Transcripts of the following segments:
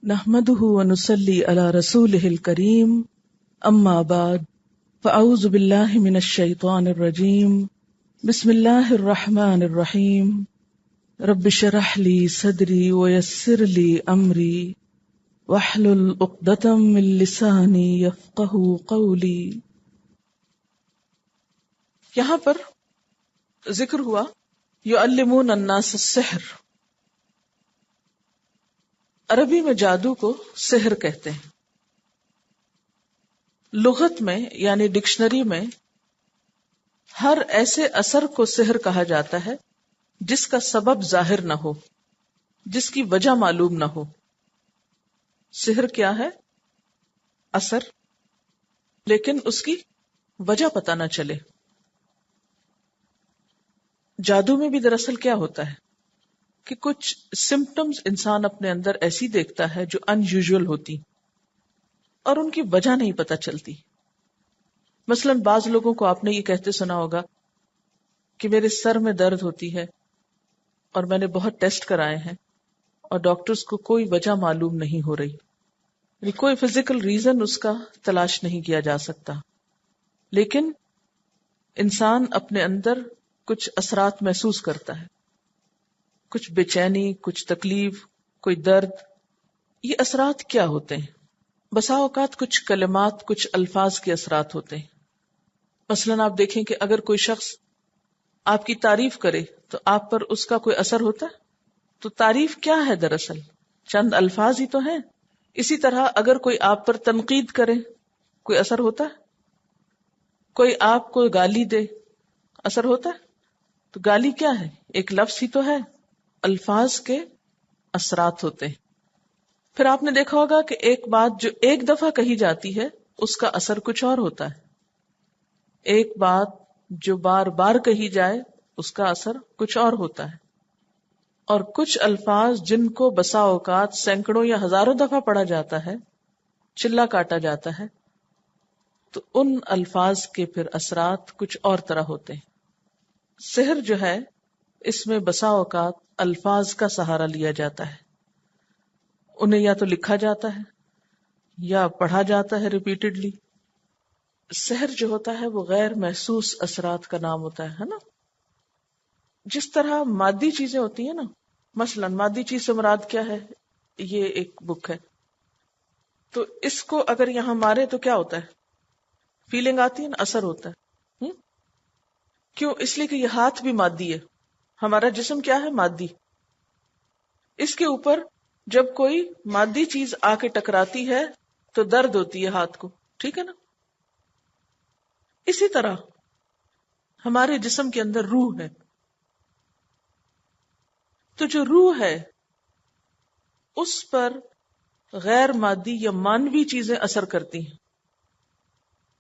نحمده ونصلي على رسوله الكريم اما بعد فاعوذ بالله من الشيطان الرجيم بسم الله الرحمن الرحيم رب اشرح لي صدري ويسر لي امري واحلل عقدة من لساني يفقهوا قولي۔ یہاں پر ذکر ہوا یعلمون الناس السحر، عربی میں جادو کو سحر کہتے ہیں۔ لغت میں یعنی ڈکشنری میں ہر ایسے اثر کو سحر کہا جاتا ہے جس کا سبب ظاہر نہ ہو، جس کی وجہ معلوم نہ ہو۔ سحر کیا ہے؟ اثر، لیکن اس کی وجہ پتہ نہ چلے۔ جادو میں بھی دراصل کیا ہوتا ہے کہ کچھ سمپٹمز انسان اپنے اندر ایسی دیکھتا ہے جو ان یوزول ہوتی اور ان کی وجہ نہیں پتہ چلتی۔ مثلا بعض لوگوں کو آپ نے یہ کہتے سنا ہوگا کہ میرے سر میں درد ہوتی ہے اور میں نے بہت ٹیسٹ کرائے ہیں اور ڈاکٹرز کو کوئی وجہ معلوم نہیں ہو رہی، یعنی کوئی فزیکل ریزن اس کا تلاش نہیں کیا جا سکتا، لیکن انسان اپنے اندر کچھ اثرات محسوس کرتا ہے، کچھ بے چینی، کچھ تکلیف، کوئی درد۔ یہ اثرات کیا ہوتے ہیں؟ بسا اوقات کچھ کلمات، کچھ الفاظ کے اثرات ہوتے ہیں۔ مثلا آپ دیکھیں کہ اگر کوئی شخص آپ کی تعریف کرے تو آپ پر اس کا کوئی اثر ہوتا ہے؟ تو تعریف کیا ہے دراصل؟ چند الفاظ ہی تو ہیں۔ اسی طرح اگر کوئی آپ پر تنقید کرے، کوئی اثر ہوتا ہے؟ کوئی آپ کو گالی دے، اثر ہوتا ہے؟ تو گالی کیا ہے؟ ایک لفظ ہی تو ہے۔ الفاظ کے اثرات ہوتے ہیں۔ پھر آپ نے دیکھا ہوگا کہ ایک بات جو ایک دفعہ کہی جاتی ہے اس کا اثر کچھ اور ہوتا ہے، ایک بات جو بار بار کہی جائے اس کا اثر کچھ اور ہوتا ہے، اور کچھ الفاظ جن کو بسا اوقات سینکڑوں یا ہزاروں دفعہ پڑھا جاتا ہے، چلا کاٹا جاتا ہے، تو ان الفاظ کے پھر اثرات کچھ اور طرح ہوتے ہیں۔ سحر جو ہے اس میں بسا اوقات الفاظ کا سہارا لیا جاتا ہے، انہیں یا تو لکھا جاتا ہے یا پڑھا جاتا ہے ریپیٹڈلی۔ سحر جو ہوتا ہے وہ غیر محسوس اثرات کا نام ہوتا ہے نا؟ جس طرح مادی چیزیں ہوتی ہیں نا، مثلا مادی چیز سے مراد کیا ہے؟ یہ ایک بک ہے، تو اس کو اگر یہاں مارے تو کیا ہوتا ہے؟ فیلنگ آتی ہے نا، اثر ہوتا ہے۔ کیوں؟ اس لیے کہ یہ ہاتھ بھی مادی ہے، ہمارا جسم کیا ہے؟ مادی۔ اس کے اوپر جب کوئی مادی چیز آ کے ٹکراتی ہے تو درد ہوتی ہے ہاتھ کو، ٹھیک ہے نا؟ اسی طرح ہمارے جسم کے اندر روح ہے، تو جو روح ہے اس پر غیر مادی یا مانوی چیزیں اثر کرتی ہیں۔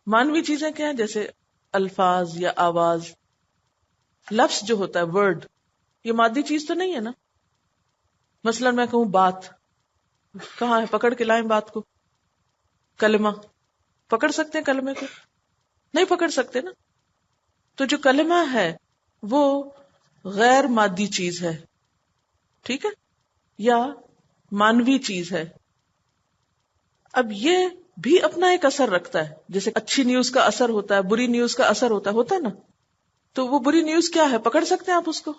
مانوی چیزیں کیا ہیں؟ جیسے الفاظ یا آواز، لفظ جو ہوتا ہے، ورڈ، یہ مادی چیز تو نہیں ہے نا؟ مثلا میں کہوں بات، کہاں ہے؟ پکڑ کے لائیں بات کو۔ کلمہ، پکڑ سکتے ہیں کلمے کو؟ نہیں پکڑ سکتے نا۔ تو جو کلمہ ہے وہ غیر مادی چیز ہے، ٹھیک ہے، یا مانوی چیز ہے۔ اب یہ بھی اپنا ایک اثر رکھتا ہے، جیسے اچھی نیوز کا اثر ہوتا ہے، بری نیوز کا اثر ہوتا ہے نا؟ تو وہ بری نیوز کیا ہے؟ پکڑ سکتے ہیں آپ اس کو؟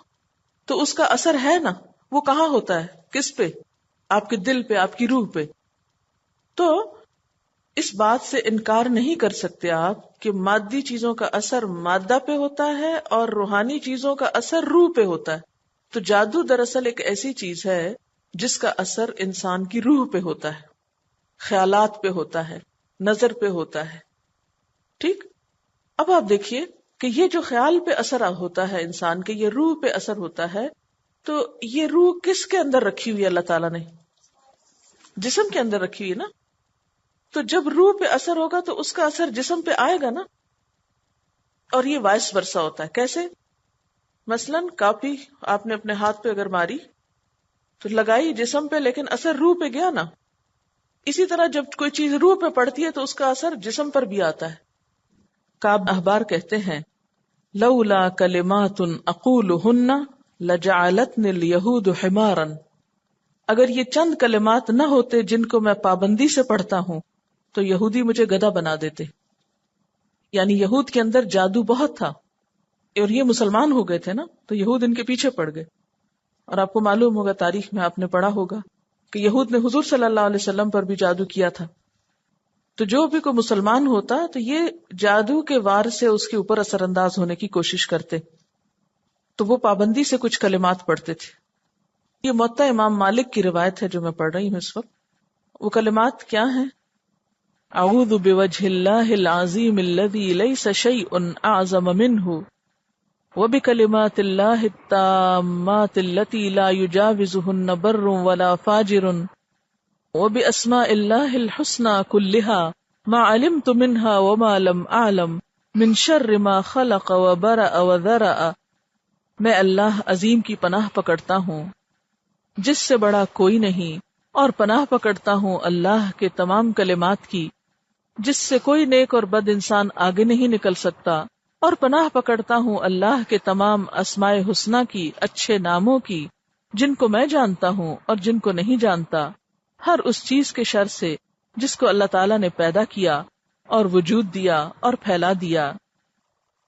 تو اس کا اثر ہے نا، وہ کہاں ہوتا ہے؟ کس پہ؟ آپ کے دل پہ، آپ کی روح پہ۔ تو اس بات سے انکار نہیں کر سکتے آپ کہ مادی چیزوں کا اثر مادہ پہ ہوتا ہے اور روحانی چیزوں کا اثر روح پہ ہوتا ہے۔ تو جادو دراصل ایک ایسی چیز ہے جس کا اثر انسان کی روح پہ ہوتا ہے، خیالات پہ ہوتا ہے، نظر پہ ہوتا ہے، ٹھیک؟ اب آپ دیکھیے کہ یہ جو خیال پہ اثر ہوتا ہے انسان کے، یہ روح پہ اثر ہوتا ہے، تو یہ روح کس کے اندر رکھی ہوئی ہے؟ اللہ تعالیٰ نے جسم کے اندر رکھی ہوئی ہے نا؟ تو جب روح پہ اثر ہوگا تو اس کا اثر جسم پہ آئے گا نا، اور یہ وائس ورثہ ہوتا ہے۔ کیسے؟ مثلا کاپی آپ نے اپنے ہاتھ پہ اگر ماری تو لگائی جسم پہ، لیکن اثر روح پہ گیا نا۔ اسی طرح جب کوئی چیز روح پہ پڑتی ہے تو اس کا اثر جسم پر بھی آتا ہے۔ کعب احبار کہتے ہیں لولا کلمات اقولہن لجعلتنی الیہود حمارا، اگر یہ چند کلمات نہ ہوتے جن کو میں پابندی سے پڑھتا ہوں تو یہودی مجھے گدھا بنا دیتے. یعنی یہود کے اندر جادو بہت تھا، اور یہ مسلمان ہو گئے تھے نا، تو یہود ان کے پیچھے پڑ گئے. اور آپ کو معلوم ہوگا، تاریخ میں آپ نے پڑھا ہوگا کہ یہود نے حضور صلی اللہ علیہ وسلم پر بھی جادو کیا تھا. تو جو بھی کوئی مسلمان ہوتا تو یہ جادو کے وار سے اس کے اوپر اثر انداز ہونے کی کوشش کرتے، تو وہ پابندی سے کچھ کلمات پڑھتے تھے. یہ موطا امام مالک کی روایت ہے جو میں پڑھ رہی ہوں اس وقت. وہ کلمات کیا ہیں؟ اعوذ بوجہ اللہ العظیم الذی لیس شیء اعظم منہ وبکلمات اللہ التامات التی لا یجاوزہن بر ولا فاجر وباسماء اللہ الحسنى كلها ما علمت منها وما لم اعلم من شر ما خلق وبرأ وذرأ. میں اللہ عظیم کی پناہ پکڑتا ہوں جس سے بڑا کوئی نہیں، اور پناہ پکڑتا ہوں اللہ کے تمام کلمات کی جس سے کوئی نیک اور بد انسان آگے نہیں نکل سکتا، اور پناہ پکڑتا ہوں اللہ کے تمام اسماء حسنہ کی، اچھے ناموں کی، جن کو میں جانتا ہوں اور جن کو نہیں جانتا، ہر اس چیز کے شر سے جس کو اللہ تعالیٰ نے پیدا کیا اور وجود دیا اور پھیلا دیا.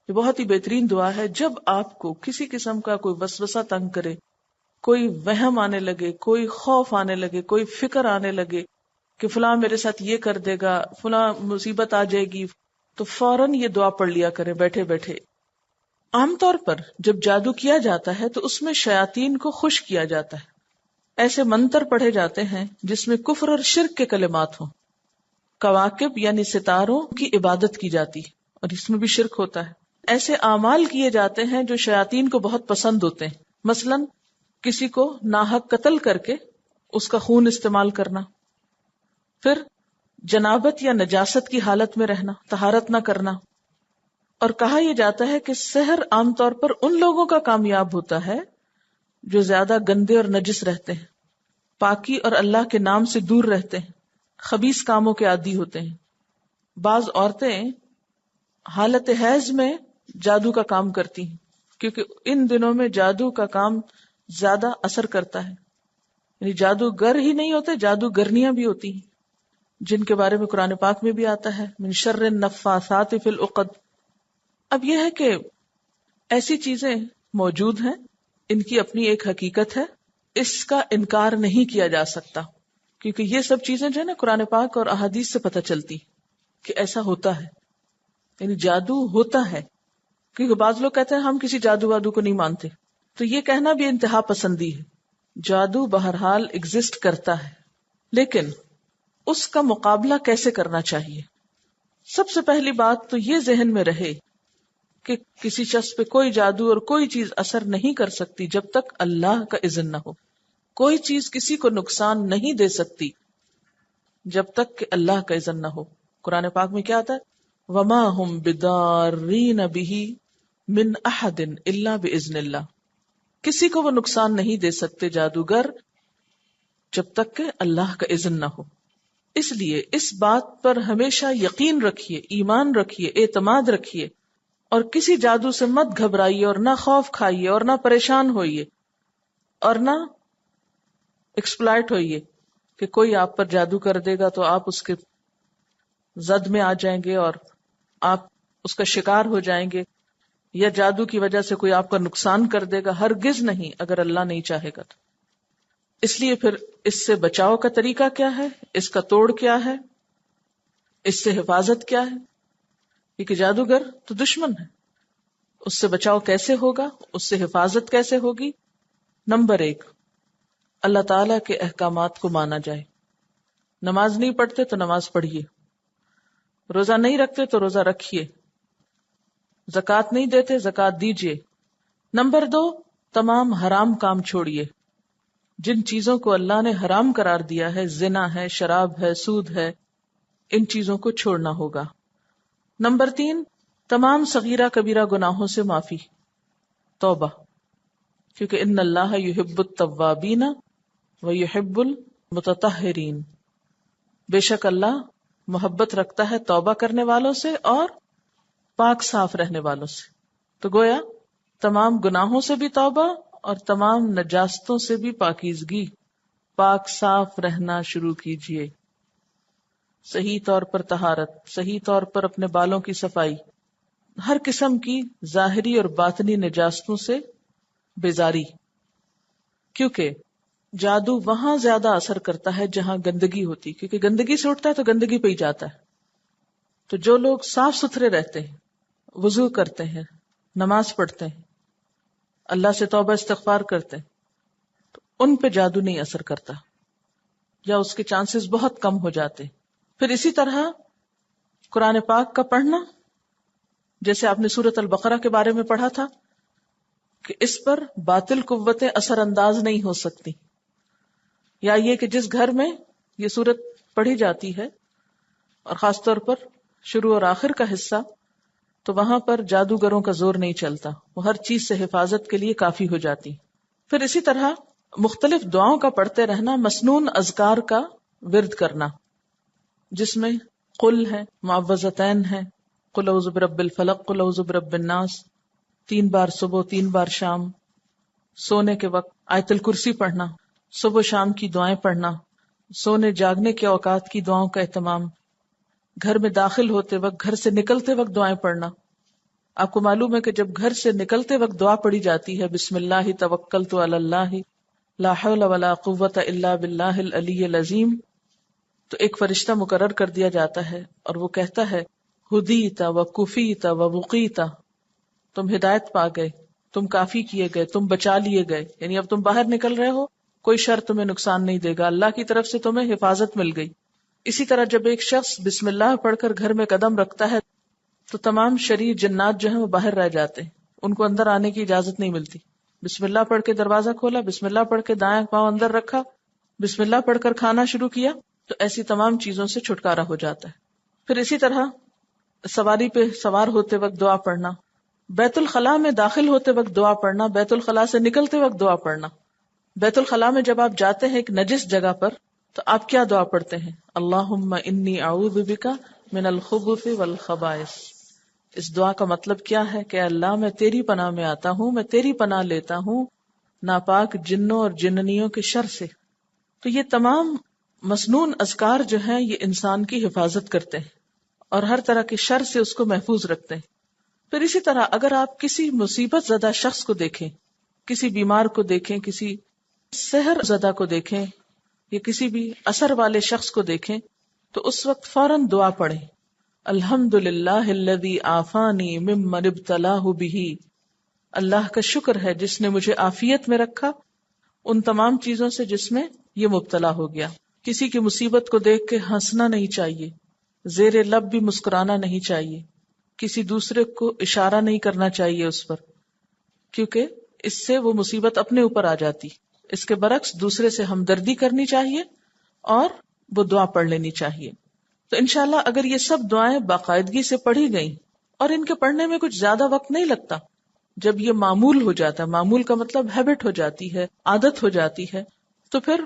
یہ بہت ہی بہترین دعا ہے. جب آپ کو کسی قسم کا کوئی وسوسہ تنگ کرے، کوئی وہم آنے لگے، کوئی خوف آنے لگے، کوئی فکر آنے لگے کہ فلاں میرے ساتھ یہ کر دے گا، فلاں مصیبت آ جائے گی، تو فوراً یہ دعا پڑھ لیا کرے بیٹھے بیٹھے. عام طور پر جب جادو کیا جاتا ہے تو اس میں شیاطین کو خوش کیا جاتا ہے. ایسے منتر پڑھے جاتے ہیں جس میں کفر اور شرک کے کلمات ہوں. کواکب یعنی ستاروں کی عبادت کی جاتی ہے اور اس میں بھی شرک ہوتا ہے. ایسے اعمال کیے جاتے ہیں جو شیاطین کو بہت پسند ہوتے ہیں. مثلا کسی کو ناحق قتل کر کے اس کا خون استعمال کرنا، پھر جنابت یا نجاست کی حالت میں رہنا، طہارت نہ کرنا. اور کہا یہ جاتا ہے کہ سحر عام طور پر ان لوگوں کا کامیاب ہوتا ہے جو زیادہ گندے اور نجس رہتے ہیں، پاکی اور اللہ کے نام سے دور رہتے ہیں، خبیث کاموں کے عادی ہوتے ہیں. بعض عورتیں حالت حیض میں جادو کا کام کرتی ہیں کیونکہ ان دنوں میں جادو کا کام زیادہ اثر کرتا ہے. یعنی جادوگر ہی نہیں ہوتے، جادوگرنیاں بھی ہوتی ہیں جن کے بارے میں قرآن پاک میں بھی آتا ہے من شر النفاثات فی العقد. اب یہ ہے کہ ایسی چیزیں موجود ہیں، ان کی اپنی ایک حقیقت ہے، اس کا انکار نہیں کیا جا سکتا کیونکہ یہ سب چیزیں جو ہے نا قرآن پاک اور احادیث سے پتہ چلتی کہ ایسا ہوتا ہے. یعنی جادو ہوتا ہے. کیونکہ بعض لوگ کہتے ہیں ہم کسی جادو وادو کو نہیں مانتے، تو یہ کہنا بھی انتہا پسندی ہے. جادو بہرحال ایگزسٹ کرتا ہے، لیکن اس کا مقابلہ کیسے کرنا چاہیے؟ سب سے پہلی بات تو یہ ذہن میں رہے کہ کسی شخص پہ کوئی جادو اور کوئی چیز اثر نہیں کر سکتی جب تک اللہ کا اذن نہ ہو. کوئی چیز کسی کو نقصان نہیں دے سکتی جب تک کہ اللہ کا اذن نہ ہو. قرآن پاک میں کیا آتا ہے؟ وَمَا هُمْ بِضَارِّينَ بِهِ مِنْ أَحَدٍ إِلَّا بِإِذْنِ اللَّهِ. کسی کو وہ نقصان نہیں دے سکتے جادوگر جب تک کہ اللہ کا اذن نہ ہو. اس لیے اس بات پر ہمیشہ یقین رکھیے، ایمان رکھیے، اعتماد رکھیے، اور کسی جادو سے مت گھبرائیے اور نہ خوف کھائیے اور نہ پریشان ہوئیے اور نہ ایکسپلائٹ ہوئیے کہ کوئی آپ پر جادو کر دے گا تو آپ اس کے زد میں آ جائیں گے اور آپ اس کا شکار ہو جائیں گے، یا جادو کی وجہ سے کوئی آپ کا نقصان کر دے گا. ہرگز نہیں، اگر اللہ نہیں چاہے گا تو. اس لیے پھر اس سے بچاؤ کا طریقہ کیا ہے، اس کا توڑ کیا ہے، اس سے حفاظت کیا ہے؟ کیونکہ جادوگر تو دشمن ہے، اس سے بچاؤ کیسے ہوگا، اس سے حفاظت کیسے ہوگی؟ نمبر 1، اللہ تعالی کے احکامات کو مانا جائے. نماز نہیں پڑھتے تو نماز پڑھیے، روزہ نہیں رکھتے تو روزہ رکھیے، زکوٰۃ نہیں دیتے زکوٰۃ دیجیے. نمبر 2، تمام حرام کام چھوڑیے. جن چیزوں کو اللہ نے حرام قرار دیا ہے، زنا ہے، شراب ہے، سود ہے، ان چیزوں کو چھوڑنا ہوگا. نمبر 3، تمام صغیرہ کبیرہ گناہوں سے معافی، توبہ، کیونکہ ان اللہ یحب التوابین ویحب المتطہرین. بے شک اللہ محبت رکھتا ہے توبہ کرنے والوں سے اور پاک صاف رہنے والوں سے. تو گویا تمام گناہوں سے بھی توبہ اور تمام نجاستوں سے بھی پاکیزگی. پاک صاف رہنا شروع کیجئے، صحیح طور پر طہارت، صحیح طور پر اپنے بالوں کی صفائی، ہر قسم کی ظاہری اور باطنی نجاستوں سے بیزاری، کیونکہ جادو وہاں زیادہ اثر کرتا ہے جہاں گندگی ہوتی، کیونکہ گندگی سے اٹھتا ہے تو گندگی پہ ہی جاتا ہے. تو جو لوگ صاف ستھرے رہتے ہیں، وضو کرتے ہیں، نماز پڑھتے ہیں، اللہ سے توبہ استغفار کرتے ہیں، تو ان پہ جادو نہیں اثر کرتا، یا اس کے چانسز بہت کم ہو جاتے. پھر اسی طرح قرآن پاک کا پڑھنا، جیسے آپ نے سورۃ البقرہ کے بارے میں پڑھا تھا کہ اس پر باطل قوتیں اثر انداز نہیں ہو سکتی، یا یہ کہ جس گھر میں یہ سورت پڑھی جاتی ہے اور خاص طور پر شروع اور آخر کا حصہ، تو وہاں پر جادوگروں کا زور نہیں چلتا، وہ ہر چیز سے حفاظت کے لیے کافی ہو جاتی. پھر اسی طرح مختلف دعاؤں کا پڑھتے رہنا، مسنون اذکار کا ورد کرنا، جس میں قل ہے، معوذتین ہے، قل اعوذ برب الفلق، قل اعوذ برب الناس، 3 بار صبح 3 بار شام، سونے کے وقت آیت الکرسی پڑھنا، صبح شام کی دعائیں پڑھنا، سونے جاگنے کے اوقات کی دعاؤں کا اہتمام، گھر میں داخل ہوتے وقت، گھر سے نکلتے وقت دعائیں پڑھنا. آپ کو معلوم ہے کہ جب گھر سے نکلتے وقت دعا پڑھی جاتی ہے، بسم اللہ توکلت علی اللہ لا حول ولا قوت الا باللہ العلی العظیم، تو ایک فرشتہ مقرر کر دیا جاتا ہے اور وہ کہتا ہے ہدیت و کفیت و وقیت، تم ہدایت پا گئے، تم کافی کیے گئے، تم بچا لیے گئے، یعنی اب تم باہر نکل رہے ہو، کوئی شر تمہیں نقصان نہیں دے گا، اللہ کی طرف سے تمہیں حفاظت مل گئی. اسی طرح جب ایک شخص بسم اللہ پڑھ کر گھر میں قدم رکھتا ہے تو تمام شریر جنات جو ہیں وہ باہر رہ جاتے ہیں، ان کو اندر آنے کی اجازت نہیں ملتی. بسم اللہ پڑھ کے دروازہ کھولا، بسم اللہ پڑھ کے دائیں پاؤں اندر رکھا، بسم اللہ پڑھ کر کھانا شروع کیا، تو ایسی تمام چیزوں سے چھٹکارا ہو جاتا ہے. پھر اسی طرح سواری پہ سوار ہوتے وقت دعا پڑھنا، بیت الخلاء میں داخل ہوتے وقت دعا پڑھنا، بیت الخلاء سے نکلتے وقت دعا پڑھنا. بیت الخلاء میں جب آپ جاتے ہیں ایک نجس جگہ پر، تو آپ کیا دعا پڑھتے ہیں؟ اللہم انی اعوذ بک من الخبث والخبائث. اس دعا کا مطلب کیا ہے کہ اللہ میں تیری پناہ میں آتا ہوں، میں تیری پناہ لیتا ہوں ناپاک جنوں اور جننیوں کے شر سے. تو یہ تمام مسنون اذکار جو ہیں یہ انسان کی حفاظت کرتے ہیں اور ہر طرح کے شر سے اس کو محفوظ رکھتے ہیں. پھر اسی طرح اگر آپ کسی مصیبت زدہ شخص کو دیکھیں، کسی بیمار کو دیکھیں، کسی سحر زدہ کو دیکھیں، یا کسی بھی اثر والے شخص کو دیکھیں، تو اس وقت فوراً دعا پڑھیں، الحمدللہ الذی عافانی ممن ابتلاہ بہ، اللہ کا شکر ہے جس نے مجھے عافیت میں رکھا ان تمام چیزوں سے جس میں یہ مبتلا ہو گیا. کسی کی مصیبت کو دیکھ کے ہنسنا نہیں چاہیے، زیر لب بھی مسکرانا نہیں چاہیے، کسی دوسرے کو اشارہ نہیں کرنا چاہیے اس پر، کیونکہ اس سے وہ مصیبت اپنے اوپر آ جاتی. اس کے برعکس دوسرے سے ہمدردی کرنی چاہیے اور وہ دعا پڑھ لینی چاہیے. تو انشاءاللہ اگر یہ سب دعائیں باقاعدگی سے پڑھی گئیں، اور ان کے پڑھنے میں کچھ زیادہ وقت نہیں لگتا، جب یہ معمول ہو جاتا ہے، معمول کا مطلب ہیبٹ ہو جاتی ہے، عادت ہو جاتی ہے، تو پھر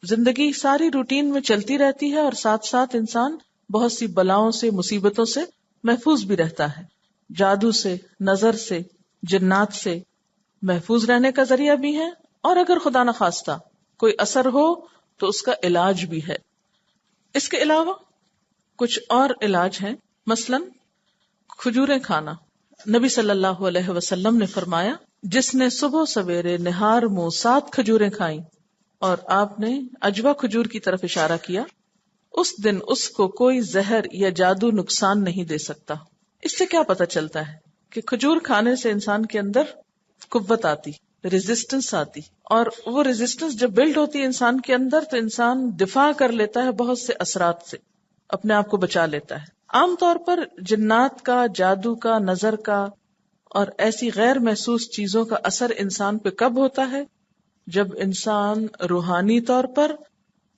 زندگی ساری روٹین میں چلتی رہتی ہے اور ساتھ ساتھ انسان بہت سی بلاؤں سے، مصیبتوں سے محفوظ بھی رہتا ہے. جادو سے، نظر سے، جنات سے محفوظ رہنے کا ذریعہ بھی ہے، اور اگر خدا نخواستہ کوئی اثر ہو تو اس کا علاج بھی ہے. اس کے علاوہ کچھ اور علاج ہیں، مثلا کھجوریں کھانا. نبی صلی اللہ علیہ وسلم نے فرمایا جس نے صبح سویرے نہار منہ 7 کھجوریں کھائیں، اور آپ نے عجوہ کھجور کی طرف اشارہ کیا، اس دن اس کو کوئی زہر یا جادو نقصان نہیں دے سکتا. اس سے کیا پتہ چلتا ہے کہ کھجور کھانے سے انسان کے اندر قوت آتی، ریزسٹنس آتی، اور وہ ریزسٹنس جب بلڈ ہوتی ہے انسان کے اندر تو انسان دفاع کر لیتا ہے بہت سے اثرات سے، اپنے آپ کو بچا لیتا ہے. عام طور پر جنات کا، جادو کا، نظر کا اور ایسی غیر محسوس چیزوں کا اثر انسان پہ کب ہوتا ہے؟ جب انسان روحانی طور پر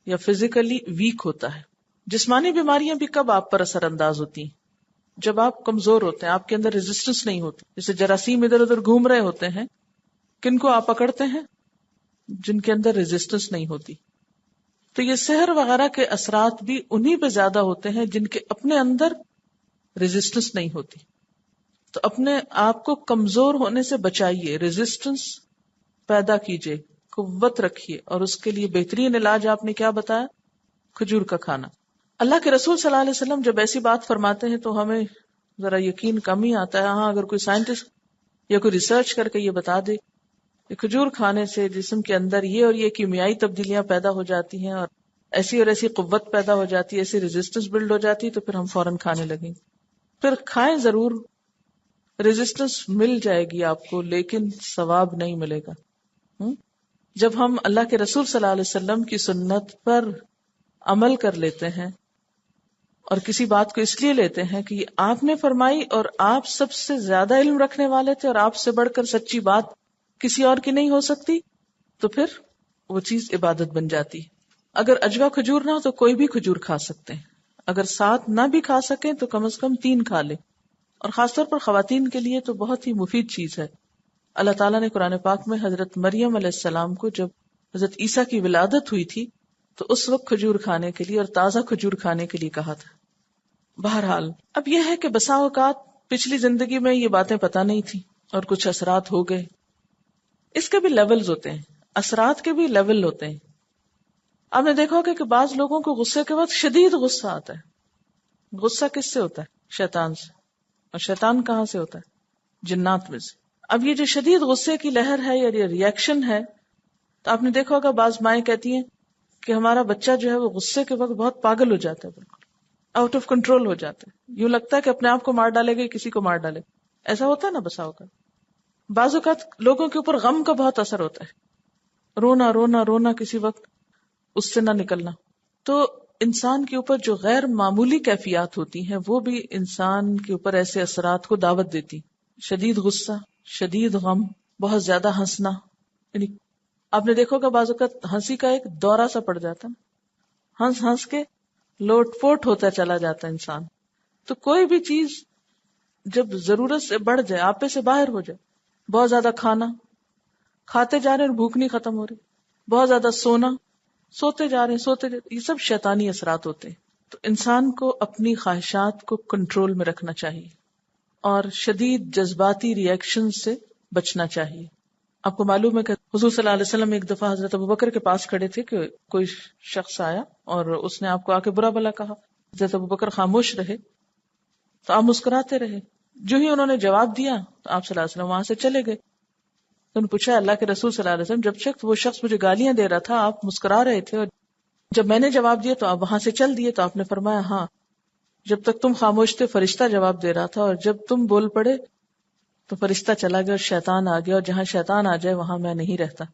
یا فزیکلی ویک ہوتا ہے. جسمانی بیماریاں بھی کب آپ پر اثر انداز ہوتی ہیں؟ جب آپ کمزور ہوتے ہیں، آپ کے اندر ریزسٹنس نہیں ہوتی. جیسے جراثیم ادھر ادھر گھوم رہے ہوتے ہیں، کن کو آپ پکڑتے ہیں؟ جن کے اندر ریزسٹنس نہیں ہوتی. تو یہ سحر وغیرہ کے اثرات بھی انہی پہ زیادہ ہوتے ہیں جن کے اپنے اندر ریزسٹنس نہیں ہوتی. تو اپنے آپ کو کمزور ہونے سے بچائیے، ریزسٹنس پیدا کیجئے، قوت رکھیے، اور اس کے لیے بہترین علاج آپ نے کیا بتایا؟ کھجور کا کھانا. اللہ کے رسول صلی اللہ علیہ وسلم جب ایسی بات فرماتے ہیں تو ہمیں ذرا یقین کم ہی آتا ہے. ہاں اگر کوئی سائنٹسٹ یا کوئی ریسرچ کر کے یہ بتا دے کہ کھجور کھانے سے جسم کے اندر یہ اور یہ کیمیائی تبدیلیاں پیدا ہو جاتی ہیں اور ایسی قوت پیدا ہو جاتی ہے، ایسی ریزسٹنس بلڈ ہو جاتی ہے، تو پھر ہم فوراً کھانے لگیں. پھر کھائیں ضرور، ریزسٹنس مل جائے گی آپ کو، لیکن ثواب نہیں ملے گا. جب ہم اللہ کے رسول صلی اللہ علیہ وسلم کی سنت پر عمل کر لیتے ہیں اور کسی بات کو اس لیے لیتے ہیں کہ یہ آپ نے فرمائی اور آپ سب سے زیادہ علم رکھنے والے تھے اور آپ سے بڑھ کر سچی بات کسی اور کی نہیں ہو سکتی، تو پھر وہ چیز عبادت بن جاتی. اگر اجوا کھجور نہ ہو تو کوئی بھی کھجور کھا سکتے ہیں، اگر 7 نہ بھی کھا سکیں تو کم از کم 3 کھا لیں. اور خاص طور پر خواتین کے لیے تو بہت ہی مفید چیز ہے. اللہ تعالیٰ نے قرآن پاک میں حضرت مریم علیہ السلام کو جب حضرت عیسیٰ کی ولادت ہوئی تھی تو اس وقت کھجور کھانے کے لیے اور تازہ کھجور کھانے کے لیے کہا تھا. بہرحال اب یہ ہے کہ بسا اوقات پچھلی زندگی میں یہ باتیں پتہ نہیں تھی اور کچھ اثرات ہو گئے. اس کے بھی لیولز ہوتے ہیں، اثرات کے بھی لیول ہوتے ہیں. آپ نے دیکھا ہوگا کہ بعض لوگوں کو غصے کے وقت شدید غصہ آتا ہے. غصہ کس سے ہوتا ہے؟ شیطان سے. اور شیطان کہاں سے ہوتا ہے؟ جنات میں سے. اب یہ جو شدید غصے کی لہر ہے یا یہ ریئیکشن ہے، تو آپ نے دیکھا ہوگا بعض مائیں کہتی ہیں کہ ہمارا بچہ جو ہے وہ غصے کے وقت بہت پاگل ہو جاتا ہے، بالکل آؤٹ آف کنٹرول ہو جاتا ہے، یوں لگتا ہے کہ اپنے آپ کو مار ڈالے گا، کسی کو مار ڈالے. ایسا ہوتا ہے نا بسا اوقات. بعض اوقات لوگوں کے اوپر غم کا بہت اثر ہوتا ہے، رونا رونا رونا کسی وقت اس سے نہ نکلنا. تو انسان کے اوپر جو غیر معمولی کیفیات ہوتی ہیں وہ بھی انسان کے اوپر ایسے اثرات کو دعوت دیتی. شدید غصہ، شدید غم، بہت زیادہ ہنسنا. یعنی آپ نے دیکھو گا بعض اوقات ہنسی کا ایک دورہ سا پڑ جاتا ہے، ہنس ہنس کے لوٹ پوٹ ہوتا چلا جاتا ہے انسان. تو کوئی بھی چیز جب ضرورت سے بڑھ جائے، آپے سے باہر ہو جائے، بہت زیادہ کھانا، کھاتے جا رہے ہیں اور بھوک نہیں ختم ہو رہی، بہت زیادہ سونا، سوتے جا رہے ہیں سوتے جا رہے ہیں، یہ سب شیطانی اثرات ہوتے ہیں. تو انسان کو اپنی خواہشات کو کنٹرول میں رکھنا چاہیے اور شدید جذباتی ریئیکشن سے بچنا چاہیے. آپ کو معلوم ہے کہ حضور صلی اللہ علیہ وسلم ایک دفعہ حضرت ابوبکر کے پاس کھڑے تھے کہ کوئی شخص آیا اور اس نے آپ کو آ کے برا بھلا کہا. حضرت ابوبکر خاموش رہے تو آپ مسکراتے رہے. جو ہی انہوں نے جواب دیا تو آپ صلی اللہ علیہ وسلم وہاں سے چلے گئے. تو انہوں نے پوچھا اللہ کے رسول صلی اللہ علیہ وسلم، جب وہ شخص مجھے گالیاں دے رہا تھا آپ مسکرا رہے تھے، اور جب میں نے جواب دیا تو آپ وہاں سے چل دیے. تو آپ نے فرمایا ہاں، جب تک تم خاموش تھے فرشتہ جواب دے رہا تھا، اور جب تم بول پڑے تو فرشتہ چلا گیا اور شیطان آ گیا، اور جہاں شیطان آ جائے وہاں میں نہیں رہتا.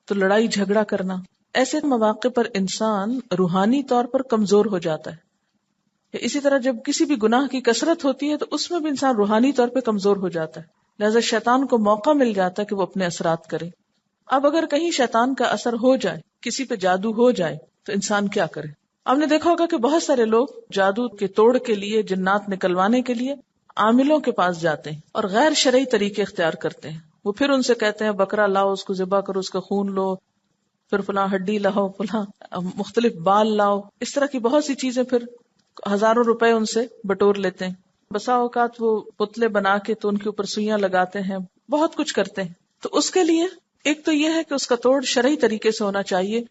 تو لڑائی جھگڑا کرنا، ایسے مواقع پر انسان روحانی طور پر کمزور ہو جاتا ہے. اسی طرح جب کسی بھی گناہ کی کثرت ہوتی ہے تو اس میں بھی انسان روحانی طور پہ کمزور ہو جاتا ہے. لہذا شیطان کو موقع مل جاتا ہے کہ وہ اپنے اثرات کرے. اب اگر کہیں شیطان کا اثر ہو جائے، کسی پہ جادو ہو جائے، تو انسان کیا کرے؟ آپ نے دیکھا ہوگا کہ بہت سارے لوگ جادو کے توڑ کے لیے، جنات نکلوانے کے لیے عاملوں کے پاس جاتے ہیں اور غیر شرعی طریقے اختیار کرتے ہیں. وہ پھر ان سے کہتے ہیں بکرا لاؤ، اس کو ذبح کرو، اس کا خون لو، پھر فلاں ہڈی لاؤ، فلاں مختلف بال لاؤ. اس طرح کی بہت سی چیزیں، پھر ہزاروں روپے ان سے بٹور لیتے ہیں. بسا اوقات وہ پتلے بنا کے تو ان کے اوپر سوئیاں لگاتے ہیں، بہت کچھ کرتے ہیں. تو اس کے لیے ایک تو یہ ہے کہ اس کا توڑ شرعی طریقے سے ہونا چاہیے،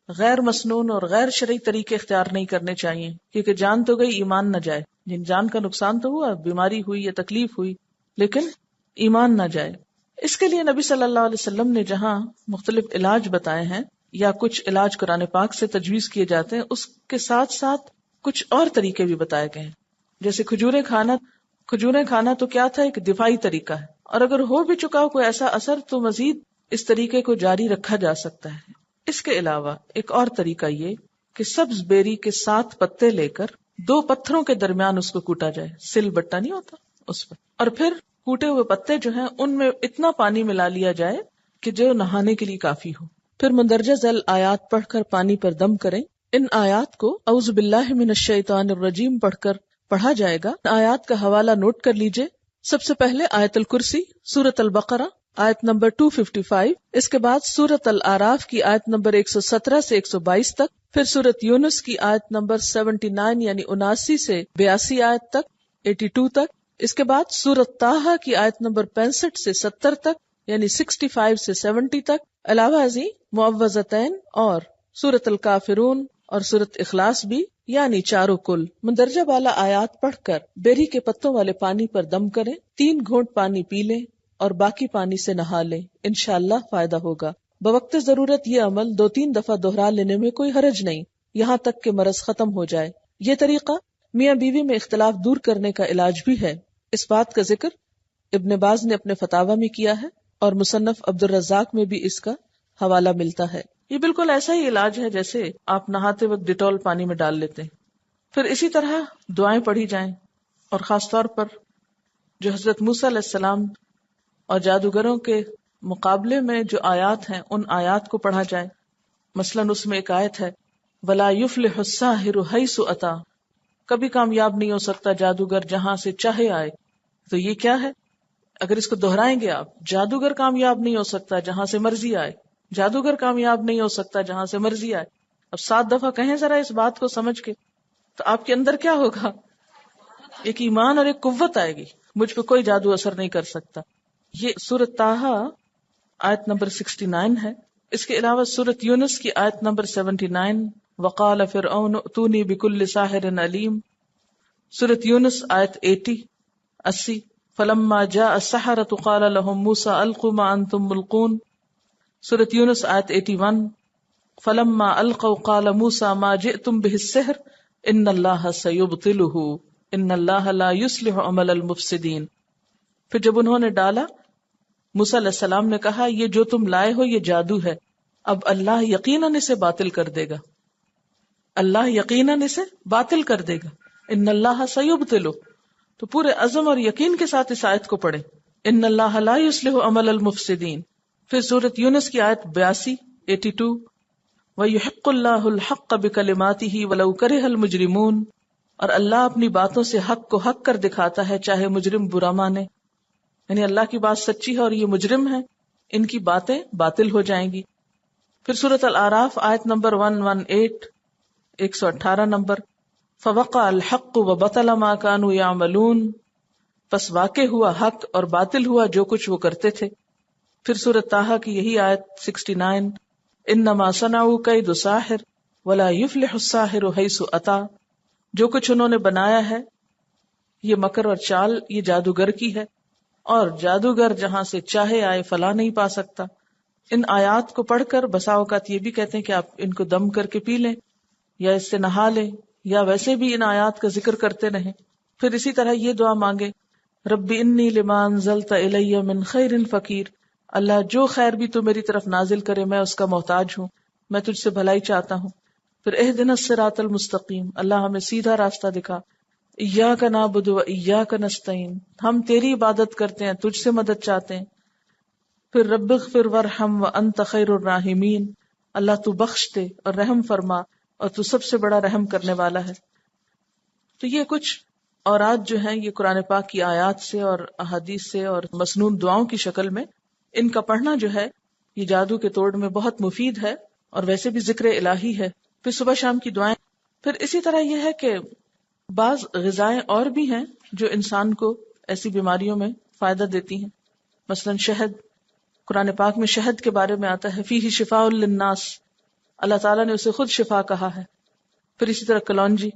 غیر مسنون اور غیر شرعی طریقے اختیار نہیں کرنے چاہیے، کیونکہ جان تو گئی ایمان نہ جائے. جان کا نقصان تو ہوا، بیماری ہوئی یا تکلیف ہوئی، لیکن ایمان نہ جائے. اس کے لیے نبی صلی اللہ علیہ وسلم نے جہاں مختلف علاج بتائے ہیں یا کچھ علاج قرآن پاک سے تجویز کیے جاتے ہیں، اس کے ساتھ ساتھ کچھ اور طریقے بھی بتائے گئے ہیں. جیسے کھجوریں کھانا تو کیا تھا؟ ایک دفاعی طریقہ ہے، اور اگر ہو بھی چکا ہو کوئی ایسا اثر تو مزید اس طریقے کو جاری رکھا جا سکتا ہے. اس کے علاوہ ایک اور طریقہ یہ کہ سبز بیری کے 7 پتے لے کر 2 پتھروں کے درمیان اس کو کوٹا جائے، سل بٹا نہیں ہوتا اس پر، اور پھر کوٹے ہوئے پتے جو ہیں ان میں اتنا پانی ملا لیا جائے کہ جو نہانے کے لیے کافی ہو. پھر مندرجہ ذیل آیات پڑھ کر پانی پر دم کریں. ان آیات کو اعوذ باللہ من الشیطان الرجیم پڑھ کر پڑھا جائے گا. آیات کا حوالہ نوٹ کر لیجئے. سب سے پہلے آیت الکرسی، سورۃ البقرہ آیت نمبر 255، اس کے بعد سورۃ الاعراف کی آیت نمبر 117 سے 122 تک، پھر سورۃ یونس کی آیت نمبر 79 یعنی 79 سے 82 آیت تک، 82 تک، اس کے بعد سورۃ طٰہٰ کی آیت نمبر 65 سے 70 تک، یعنی 65 سے 70 تک، علاوہ ازیں معوذتین اور سورۃ الکافرون اور سورۃ اخلاص بھی، یعنی چاروں کل مندرجہ بالا آیات پڑھ کر بیری کے پتوں والے پانی پر دم کریں، 3 گھونٹ پانی پی لیں اور باقی پانی سے نہا لیں، انشاءاللہ فائدہ ہوگا۔ بوقت ضرورت یہ عمل 2-3 دفعہ دہرا لینے میں کوئی حرج نہیں، یہاں تک کہ مرض ختم ہو جائے۔ یہ طریقہ میاں بیوی میں اختلاف دور کرنے کا علاج بھی ہے۔ اس بات کا ذکر ابن باز نے اپنے فتاوی میں کیا ہے اور مصنف عبد الرزاق میں بھی اس کا حوالہ ملتا ہے۔ یہ بالکل ایسا ہی علاج ہے جیسے آپ نہاتے وقت ڈیٹول پانی میں ڈال لیتے ہیں۔ پھر اسی طرح دعائیں پڑھی جائیں، اور خاص طور پر جو حضرت موسیٰ علیہ السلام اور جادوگروں کے مقابلے میں جو آیات ہیں ان آیات کو پڑھا جائے۔ مثلاً اس میں ایک آیت ہے وَلَا يُفْلِحُ السَّاحِرُ حَيْثُ أَتَى، کبھی کامیاب نہیں ہو سکتا جادوگر جہاں سے چاہے آئے۔ تو یہ کیا ہے؟ اگر اس کو دہرائیں گے آپ، جادوگر کامیاب نہیں ہو سکتا جہاں سے مرضی آئے، جادوگر کامیاب نہیں ہو سکتا جہاں سے مرضی آئے۔ اب 7 دفعہ کہیں ذرا اس بات کو سمجھ کے، تو آپ کے اندر کیا ہوگا؟ ایک ایمان اور ایک قوت آئے گی، مجھ پہ کوئی جادو اثر نہیں کر سکتا۔ یہ سورۃ طٰہٰ آیت نمبر 69 ہے۔ اس کے علاوہ سورۃ یونس کی آیت نمبر 79 وقال فرعون ائتونی بکل ساحر علیم، سورۃ یونس آیت 80 فلما جاء السحرۃ قال لهم موسیٰ القوا ما انتم ملقون، سورۃ یونس آیت 81 فلما القوا قال موسیٰ ما جئتم به السحر ان اللہ سیبطلہ ان اللہ لا یصلح عمل المفسدین۔ پھر جب انہوں نے ڈالا، موسیٰ علیہ السلام نے کہا یہ جو تم لائے ہو یہ جادو ہے، اب اللہ یقیناً اسے باطل کر دے گا، اللہ یقیناً اسے باطل کر دے گا، ان اللہ سیبطلہ۔ تو پورے عزم اور یقین کے ساتھ اس آیت کو پڑھیں، ان اللہ لا یصلح عمل المفسدین۔ پھر سورۃ یونس کی آیت 82 وَيُحِقُّ اللَّهُ الْحَقَّ بِكَلِمَاتِهِ وَلَوْ كَرِهَ الْمُجْرِمُونَ، اور اللہ اپنی باتوں سے حق کو حق کر دکھاتا ہے چاہے مجرم برا مانے۔ یعنی اللہ کی بات سچی ہے اور یہ مجرم ہے، ان کی باتیں باطل ہو جائیں گی۔ پھر سورۃ الاعراف آیت نمبر 118 نمبر فَوَقَعَ الْحَقُّ وَبَطَلَ مَا كَانُوا يَعْمَلُونَ، پس واقع ہوا حق اور باطل ہوا جو کچھ وہ کرتے تھے۔ پھر سورۃ طٰہٰ کی یہی آیت 69 انما صنعوا کید ساحر ولا یفلح الساحر حیث اتی، جو کچھ انہوں نے بنایا ہے یہ مکر اور چال یہ جادوگر کی ہے، اور جادوگر جہاں سے چاہے آئے فلاح نہیں پا سکتا۔ ان آیات کو پڑھ کر بسا اوقات یہ بھی کہتے ہیں کہ آپ ان کو دم کر کے پی لیں یا اس سے نہا لیں، یا ویسے بھی ان آیات کا ذکر کرتے رہیں۔ پھر اسی طرح یہ دعا مانگے رب انی لما انزلت الی من خیر فقیر، اللہ جو خیر بھی تو میری طرف نازل کرے میں اس کا محتاج ہوں، میں تجھ سے بھلائی چاہتا ہوں۔ پھر اہدنا الصراط المستقیم، اللہ ہمیں سیدھا راستہ دکھا۔ ایاک نعبد و ایاک نستعین، ہم تیری عبادت کرتے ہیں تجھ سے مدد چاہتے ہیں۔ پھر رب اغفر وارحم وانت خیر الراحمین، اللہ تو بخش دے اور رحم فرما اور تو سب سے بڑا رحم کرنے والا ہے۔ تو یہ کچھ اورات جو ہیں یہ قرآن پاک کی آیات سے اور احادیث سے اور مسنون دعاؤں کی شکل میں، ان کا پڑھنا جو ہے یہ جادو کے توڑ میں بہت مفید ہے، اور ویسے بھی ذکر الہی ہے۔ پھر صبح شام کی دعائیں۔ پھر اسی طرح یہ ہے کہ بعض غذائیں اور بھی ہیں جو انسان کو ایسی بیماریوں میں فائدہ دیتی ہیں، مثلا شہد، قرآن پاک میں شہد کے بارے میں آتا ہے فیہ شفاء للناس، اللہ تعالیٰ نے اسے خود شفا کہا ہے۔ پھر اسی طرح کلونجی،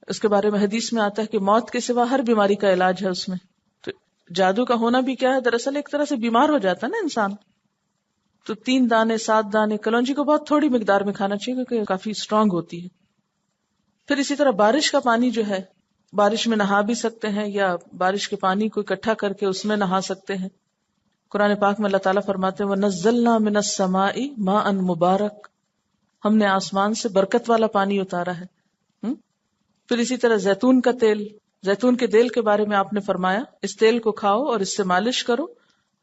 اس کے بارے میں حدیث میں آتا ہے کہ موت کے سوا ہر بیماری کا علاج ہے اس میں۔ تو جادو کا ہونا بھی کیا ہے، دراصل ایک طرح سے بیمار ہو جاتا ہے نا انسان، تو 3 دانے 7 دانے کلونجی کو بہت تھوڑی مقدار میں کھانا چاہیے کیونکہ کافی اسٹرانگ ہوتی ہے۔ پھر اسی طرح بارش کا پانی جو ہے، بارش میں نہا بھی سکتے ہیں یا بارش کے پانی کو اکٹھا کر کے اس میں نہا سکتے ہیں۔ قرآن پاک میں اللہ تعالیٰ فرماتے ہیں وَنَزَّلْنَا مِنَ السَّمَاءِ مَاءً مُبَارَكً، ہم نے آسمان سے برکت والا پانی اتارا ہے۔ پھر اسی طرح زیتون کا تیل، زیتون کے تیل کے بارے میں آپ نے فرمایا اس تیل کو کھاؤ اور اس سے مالش کرو،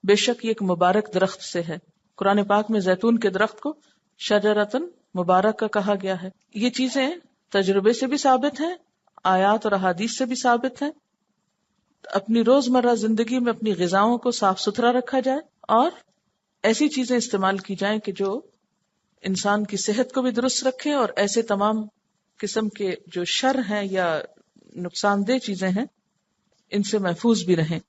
بے شک یہ ایک مبارک درخت سے ہے۔ قرآن پاک میں زیتون کے درخت کو شجرۃ مبارک کا کہا گیا ہے۔ یہ چیزیں تجربے سے بھی ثابت ہیں، آیات اور احادیث سے بھی ثابت ہیں۔ اپنی روزمرہ زندگی میں اپنی غذاؤں کو صاف ستھرا رکھا جائے اور ایسی چیزیں استعمال کی جائیں کہ جو انسان کی صحت کو بھی درست رکھیں اور ایسے تمام قسم کے جو شر ہیں یا نقصان دہ چیزیں ہیں ان سے محفوظ بھی رہیں۔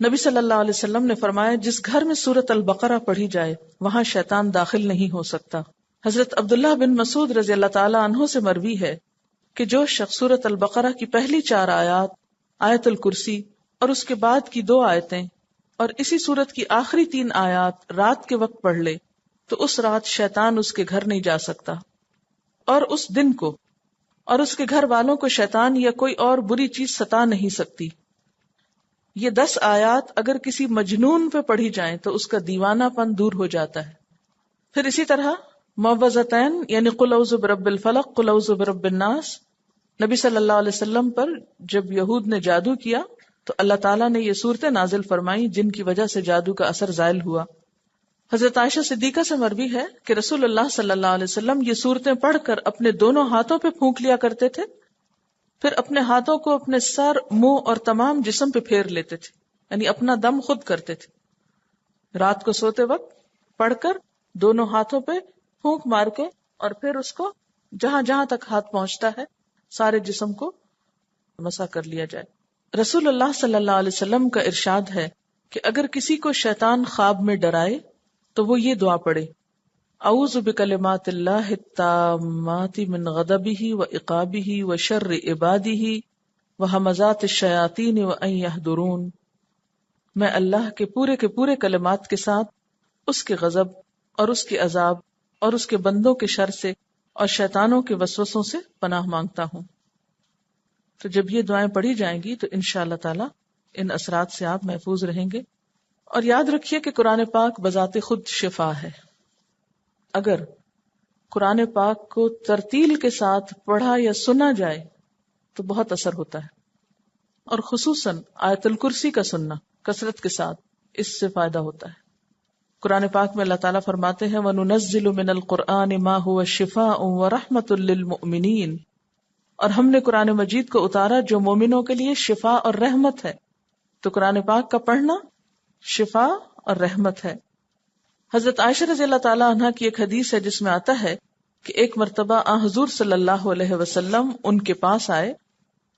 نبی صلی اللہ علیہ وسلم نے فرمایا جس گھر میں سورۃ البقرہ پڑھی جائے وہاں شیطان داخل نہیں ہو سکتا۔ حضرت عبداللہ بن مسعود رضی اللہ تعالی عنہ سے مروی ہے کہ جو شخص سورۃ البقرہ کی پہلی 4 آیات، آیت الکرسی اور اس کے بعد کی 2 آیتیں اور اسی سورت کی آخری 3 آیات رات کے وقت پڑھ لے تو اس رات شیطان اس کے گھر نہیں جا سکتا، اور اس دن کو اور اس کے گھر والوں کو شیطان یا کوئی اور بری چیز ستا نہیں سکتی۔ یہ 10 آیات اگر کسی مجنون پہ پڑھی جائیں تو اس کا دیوانہ پن دور ہو جاتا ہے۔ پھر اسی طرح معوذتین یعنی قل اعوذ برب الفلق، قل اعوذ برب الناس، نبی صلی اللہ علیہ وسلم پر جب یہود نے جادو کیا تو اللہ تعالیٰ نے یہ صورتیں نازل فرمائیں جن کی وجہ سے جادو کا اثر زائل ہوا۔ حضرت عائشہ صدیقہ سے مروی ہے کہ رسول اللہ صلی اللہ علیہ وسلم یہ صورتیں پڑھ کر اپنے دونوں ہاتھوں پہ پھونک لیا کرتے تھے، پھر اپنے ہاتھوں کو اپنے سر، منہ اور تمام جسم پہ پھیر لیتے تھے، یعنی اپنا دم خود کرتے تھے۔ رات کو سوتے وقت پڑھ کر دونوں ہاتھوں پہ پھونک مار کے اور پھر اس کو جہاں جہاں تک ہاتھ پہنچتا ہے سارے جسم کو مسح کر لیا جائے۔ رسول اللہ صلی اللہ علیہ وسلم کا ارشاد ہے کہ اگر کسی کو شیطان خواب میں ڈرائے تو وہ یہ دعا پڑھے، اعوذ بکلمات اللہ التامات من غضبہ وعقابہ وشر عبادہ وہمزات الشیاطین وان یحضرون۔ میں اللہ کے پورے کلمات کے ساتھ اس کے غضب اور اس کے عذاب اور اس کے بندوں کے شر سے اور شیطانوں کے وسوسوں سے پناہ مانگتا ہوں۔ تو جب یہ دعائیں پڑھی جائیں گی تو انشاءاللہ تعالی ان اثرات سے آپ محفوظ رہیں گے۔ اور یاد رکھیے کہ قرآن پاک بذات خود شفا ہے۔ اگر قرآن پاک کو ترتیل کے ساتھ پڑھا یا سنا جائے تو بہت اثر ہوتا ہے، اور خصوصاً آیت الکرسی کا سننا کثرت کے ساتھ، اس سے فائدہ ہوتا ہے۔ قرآن پاک میں اللہ تعالیٰ فرماتے ہیں وَنُنَزِّلُ مِنَ الْقُرْآنِ مَا هُوَ شِفَاءٌ وَرَحْمَةٌ لِّلْمُؤْمِنِينَ، اور ہم نے قرآن مجید کو اتارا جو مومنوں کے لیے شفا اور رحمت ہے۔ تو قرآن پاک کا پڑھنا شفا اور رحمت ہے۔ حضرت عائشہ رضی اللہ تعالیٰ عنہ کی ایک حدیث ہے جس میں آتا ہے کہ ایک مرتبہ حضور صلی اللہ علیہ وسلم ان کے پاس آئے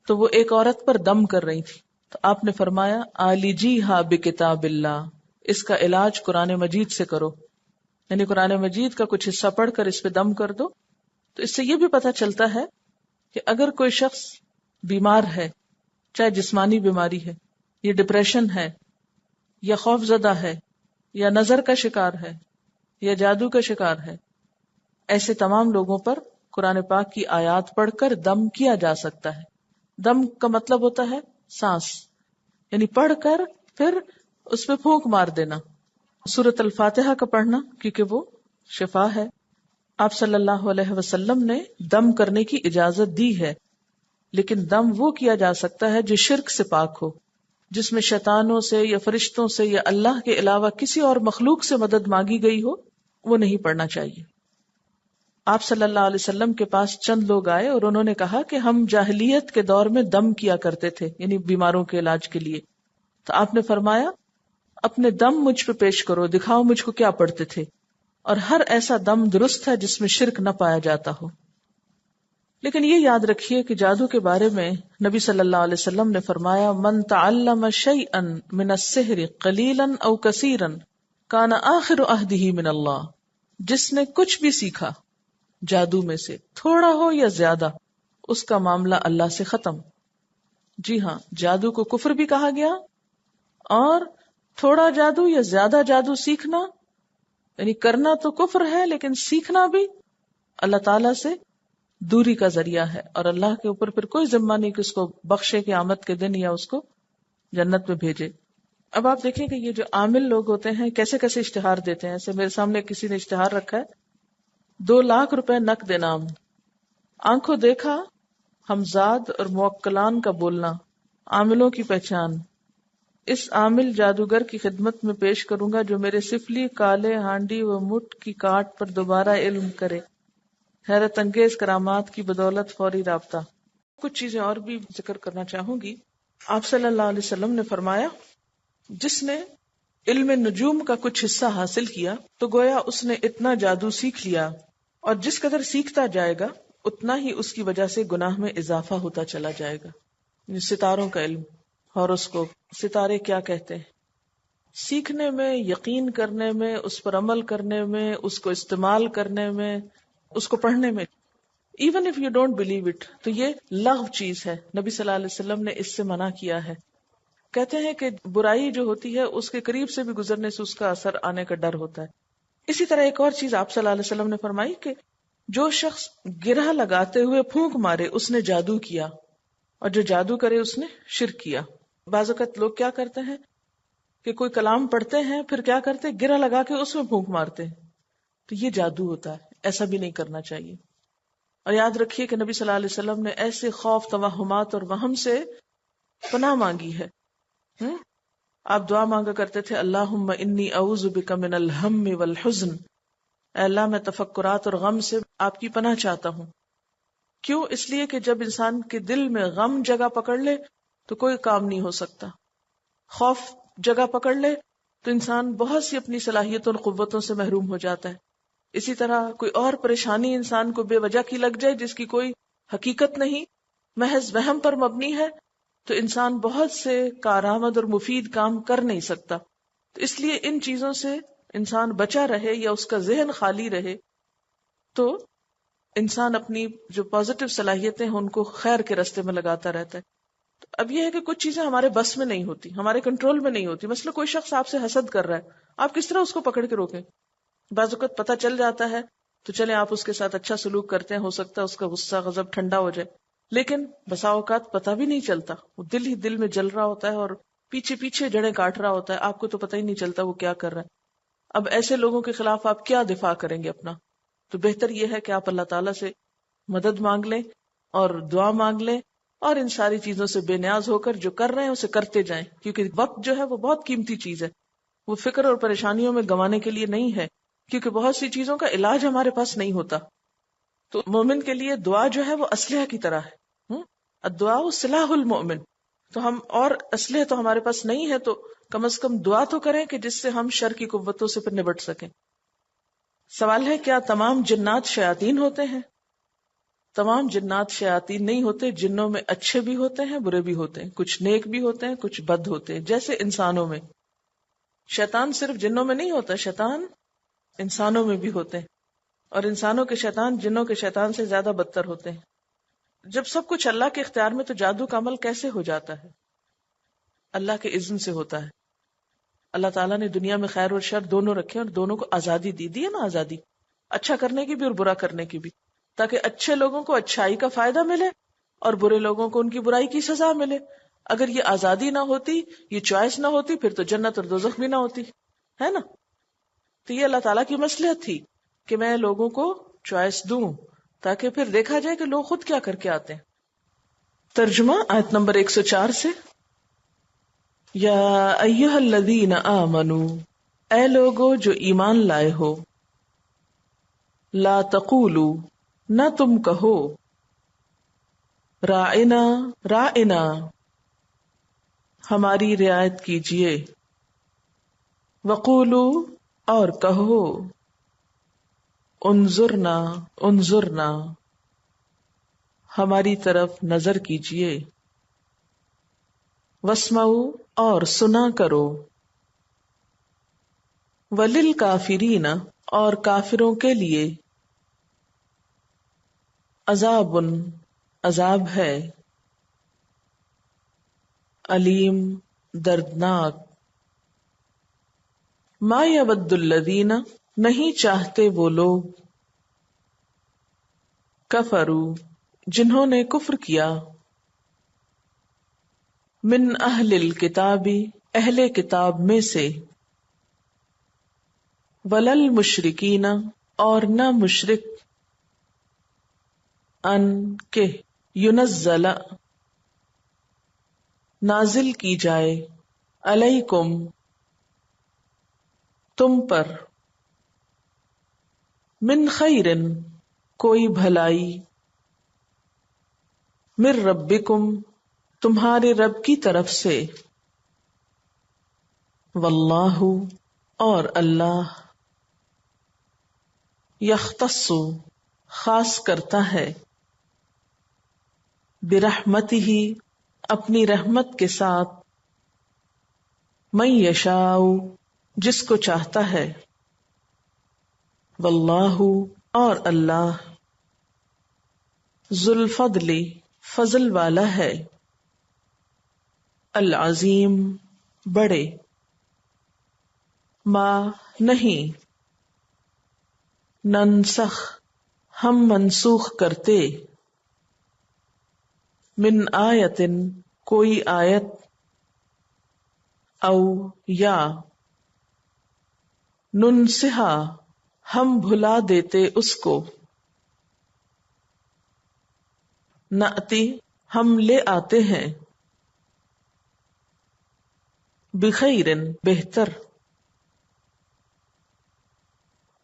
تو وہ ایک عورت پر دم کر رہی تھی، تو آپ نے فرمایا عالجیہا بکتاب اللہ، اس کا علاج قرآن مجید سے کرو، یعنی قرآن مجید کا کچھ حصہ پڑھ کر اس پہ دم کر دو۔ تو اس سے یہ بھی پتہ چلتا ہے کہ اگر کوئی شخص بیمار ہے، چاہے جسمانی بیماری ہے، یا ڈپریشن ہے، یا خوف زدہ ہے، یا نظر کا شکار ہے، یا جادو کا شکار ہے، ایسے تمام لوگوں پر قرآن پاک کی آیات پڑھ کر دم کیا جا سکتا ہے۔ دم کا مطلب ہوتا ہے سانس، یعنی پڑھ کر پھر اس پہ پھونک مار دینا۔ سورۃ الفاتحہ کا پڑھنا کیونکہ وہ شفا ہے۔ آپ صلی اللہ علیہ وسلم نے دم کرنے کی اجازت دی ہے، لیکن دم وہ کیا جا سکتا ہے جو شرک سے پاک ہو، جس میں شیطانوں سے یا فرشتوں سے یا اللہ کے علاوہ کسی اور مخلوق سے مدد مانگی گئی ہو، وہ نہیں پڑھنا چاہیے۔ آپ صلی اللہ علیہ وسلم کے پاس چند لوگ آئے اور انہوں نے کہا کہ ہم جاہلیت کے دور میں دم کیا کرتے تھے، یعنی بیماروں کے علاج کے لیے۔ تو آپ نے فرمایا اپنے دم مجھ پہ پیش کرو، دکھاؤ مجھ کو کیا پڑھتے تھے، اور ہر ایسا دم درست ہے جس میں شرک نہ پایا جاتا ہو۔ لیکن یہ یاد رکھیے کہ جادو کے بارے میں نبی صلی اللہ علیہ وسلم نے فرمایا من تعلم شیئا من السحر قلیلا او کثیرا کان آخر عہدہ من اللہ، جس نے کچھ بھی سیکھا جادو میں سے، تھوڑا ہو یا زیادہ، اس کا معاملہ اللہ سے ختم۔ جی ہاں، جادو کو کفر بھی کہا گیا، اور تھوڑا جادو یا زیادہ جادو سیکھنا یعنی کرنا تو کفر ہے، لیکن سیکھنا بھی اللہ تعالیٰ سے دوری کا ذریعہ ہے، اور اللہ کے اوپر پھر کوئی ذمہ نہیں کہ اس کو بخشے قیامت کے دن یا اس کو جنت میں بھیجے۔ اب آپ دیکھیں کہ یہ جو عامل لوگ ہوتے ہیں کیسے کیسے اشتہار دیتے ہیں۔ ایسے میرے سامنے کسی نے اشتہار رکھا ہے 2 لاکھ روپے نقد انعام، آنکھوں دیکھا ہمزاد اور موکلان کا بولنا، عاملوں کی پہچان، اس عامل جادوگر کی خدمت میں پیش کروں گا جو میرے سفلی کالے ہانڈی و مٹ کی کاٹ پر دوبارہ علم کرے، حیرت انگیز کرامات کی بدولت فوری رابطہ۔ کچھ چیزیں اور بھی ذکر کرنا چاہوں گی۔ آپ صلی اللہ علیہ وسلم نے فرمایا جس نے علم نجوم کا کچھ حصہ حاصل کیا تو گویا اس نے اتنا جادو سیکھ لیا، اور جس قدر سیکھتا جائے گا اتنا ہی اس کی وجہ سے گناہ میں اضافہ ہوتا چلا جائے گا۔ ستاروں کا علم، اور اس کو ستارے کیا کہتے ہیں. سیکھنے میں، یقین کرنے میں، اس پر عمل کرنے میں، اس کو استعمال کرنے میں، اس کو پڑھنے میں، even if you don't believe it, تو یہ لغو چیز ہے. نبی صلی اللہ علیہ وسلم نے اس سے منع کیا ہے. کہتے ہیں کہ برائی جو ہوتی ہے اس کے قریب سے بھی گزرنے سے اس کا اثر آنے کا ڈر ہوتا ہے. اسی طرح ایک اور چیز آپ صلی اللہ علیہ وسلم نے فرمائی کہ جو شخص گرہ لگاتے ہوئے پھونک مارے اس نے جادو کیا، اور جو جادو کرے اس نے شرک کیا. بعض اوقات لوگ کیا کرتے ہیں کہ کوئی کلام پڑھتے ہیں، پھر کیا کرتے ہیں گرہ لگا کے اس میں پھونک مارتے ہیں، تو یہ جادو ہوتا ہے. ایسا بھی نہیں کرنا چاہیے. اور یاد رکھیے کہ نبی صلی اللہ علیہ وسلم نے ایسے خوف، توہمات اور وہم سے پناہ مانگی ہے. آپ دعا مانگا کرتے تھے اللہم انی اعوذ بک من الہم والحزن، اے اللہ میں تفکرات اور غم سے آپ کی پناہ چاہتا ہوں. کیوں؟ اس لیے کہ جب انسان کے دل میں غم جگہ پکڑ لے تو کوئی کام نہیں ہو سکتا. خوف جگہ پکڑ لے تو انسان بہت سی اپنی صلاحیتوں اور قوتوں سے محروم ہو جاتا ہے. اسی طرح کوئی اور پریشانی انسان کو بے وجہ کی لگ جائے جس کی کوئی حقیقت نہیں، محض وہم پر مبنی ہے، تو انسان بہت سے کارآمد اور مفید کام کر نہیں سکتا. تو اس لیے ان چیزوں سے انسان بچا رہے یا اس کا ذہن خالی رہے تو انسان اپنی جو پازیٹیو صلاحیتیں ہیں ان کو خیر کے راستے میں لگاتا رہتا ہے. تو اب یہ ہے کہ کچھ چیزیں ہمارے بس میں نہیں ہوتی، ہمارے کنٹرول میں نہیں ہوتی. مثلا کوئی شخص آپ سے حسد کر رہا ہے، آپ کس طرح اس کو پکڑ کے روکیں؟ بعض اوقات پتہ چل جاتا ہے تو چلیں آپ اس کے ساتھ اچھا سلوک کرتے ہیں، ہو سکتا ہے اس کا غصہ غضب ٹھنڈا ہو جائے. لیکن بسا اوقات پتہ بھی نہیں چلتا، وہ دل ہی دل میں جل رہا ہوتا ہے اور پیچھے پیچھے جڑیں کاٹ رہا ہوتا ہے، آپ کو تو پتہ ہی نہیں چلتا وہ کیا کر رہا ہے. اب ایسے لوگوں کے خلاف آپ کیا دفاع کریں گے اپنا؟ تو بہتر یہ ہے کہ آپ اللہ تعالیٰ سے مدد مانگ لیں اور دعا مانگ لیں، اور ان ساری چیزوں سے بے نیاز ہو کر جو کر رہے ہیں اسے کرتے جائیں. کیونکہ وقت جو ہے وہ بہت قیمتی چیز ہے، وہ فکر اور پریشانیوں میں گنوانے کے لیے نہیں ہے، کیونکہ بہت سی چیزوں کا علاج ہمارے پاس نہیں ہوتا. تو مومن کے لیے دعا جو ہے وہ اسلحہ کی طرح ہے. الدعاء سلاح المؤمن. تو ہم اور اسلحہ تو ہمارے پاس نہیں ہے، تو کم از کم دعا تو کریں کہ جس سے ہم شر کی قوتوں سے پھر نبٹ سکیں. سوال ہے کیا تمام جنات شیاطین ہوتے ہیں؟ تمام جنات شیاطین نہیں ہوتے. جنوں میں اچھے بھی ہوتے ہیں، برے بھی ہوتے ہیں، کچھ نیک بھی ہوتے ہیں، کچھ بد ہوتے ہیں، جیسے انسانوں میں. شیطان صرف جنوں میں نہیں ہوتا، شیطان انسانوں میں بھی ہوتے ہیں، اور انسانوں کے شیطان جنوں کے شیطان سے زیادہ بدتر ہوتے ہیں. جب سب کچھ اللہ کے اختیار میں تو جادو کا عمل کیسے ہو جاتا ہے؟ اللہ کے اذن سے ہوتا ہے. اللہ تعالیٰ نے دنیا میں خیر اور شر دونوں رکھے اور دونوں کو آزادی دی ہے نا، آزادی اچھا کرنے کی بھی اور برا کرنے کی بھی، تاکہ اچھے لوگوں کو اچھائی کا فائدہ ملے اور برے لوگوں کو ان کی برائی کی سزا ملے. اگر یہ آزادی نہ ہوتی، یہ چوائس نہ ہوتی، پھر تو جنت اور دوزخ بھی نہ ہوتی، ہے نا. تو یہ اللہ تعالیٰ کی مصلحت تھی کہ میں لوگوں کو چوائس دوں تاکہ پھر دیکھا جائے کہ لوگ خود کیا کر کے آتے ہیں. ترجمہ آیت نمبر 104 سے. یا ایہا الذین آمنو، اے لوگو جو ایمان لائے ہو، لا تقولو، نہ تم کہو، راعنا، راعنا، ہماری رعایت کیجئے، وقولو، اور کہو، انظرنا، انظرنا، ہماری طرف نظر کیجئے، واسمعوا، اور سنا کرو، وللکافرین، اور کافروں کے لیے، عذاب، عذاب ہے، علیم، دردناک. ما یود الذین، نہیں چاہتے وہ لوگ، کفروا، جنہوں نے کفر کیا، من اہل الکتاب، اہل کتاب میں سے، ولل مشرکین، اور نہ مشرک، ان کے، ینزل، نازل کی جائے، علیکم، تم پر، من خیرن، کوئی بھلائی، من ربکم، تمہارے رب کی طرف سے، واللہ، اور اللہ، یختص، خاص کرتا ہے، برحمتہ، اپنی رحمت کے ساتھ، من یشاء جس کو چاہتا ہے، واللہ اور اللہ، ذو الفضل فضل والا ہے، العظیم بڑے، ما نہیں، ننسخ ہم منسوخ کرتے، من آیتن کوئی آیت، او یا، ننسہا ہم بھلا دیتے اس کو، نأتی ہم لے آتے ہیں، بخیرن بہتر،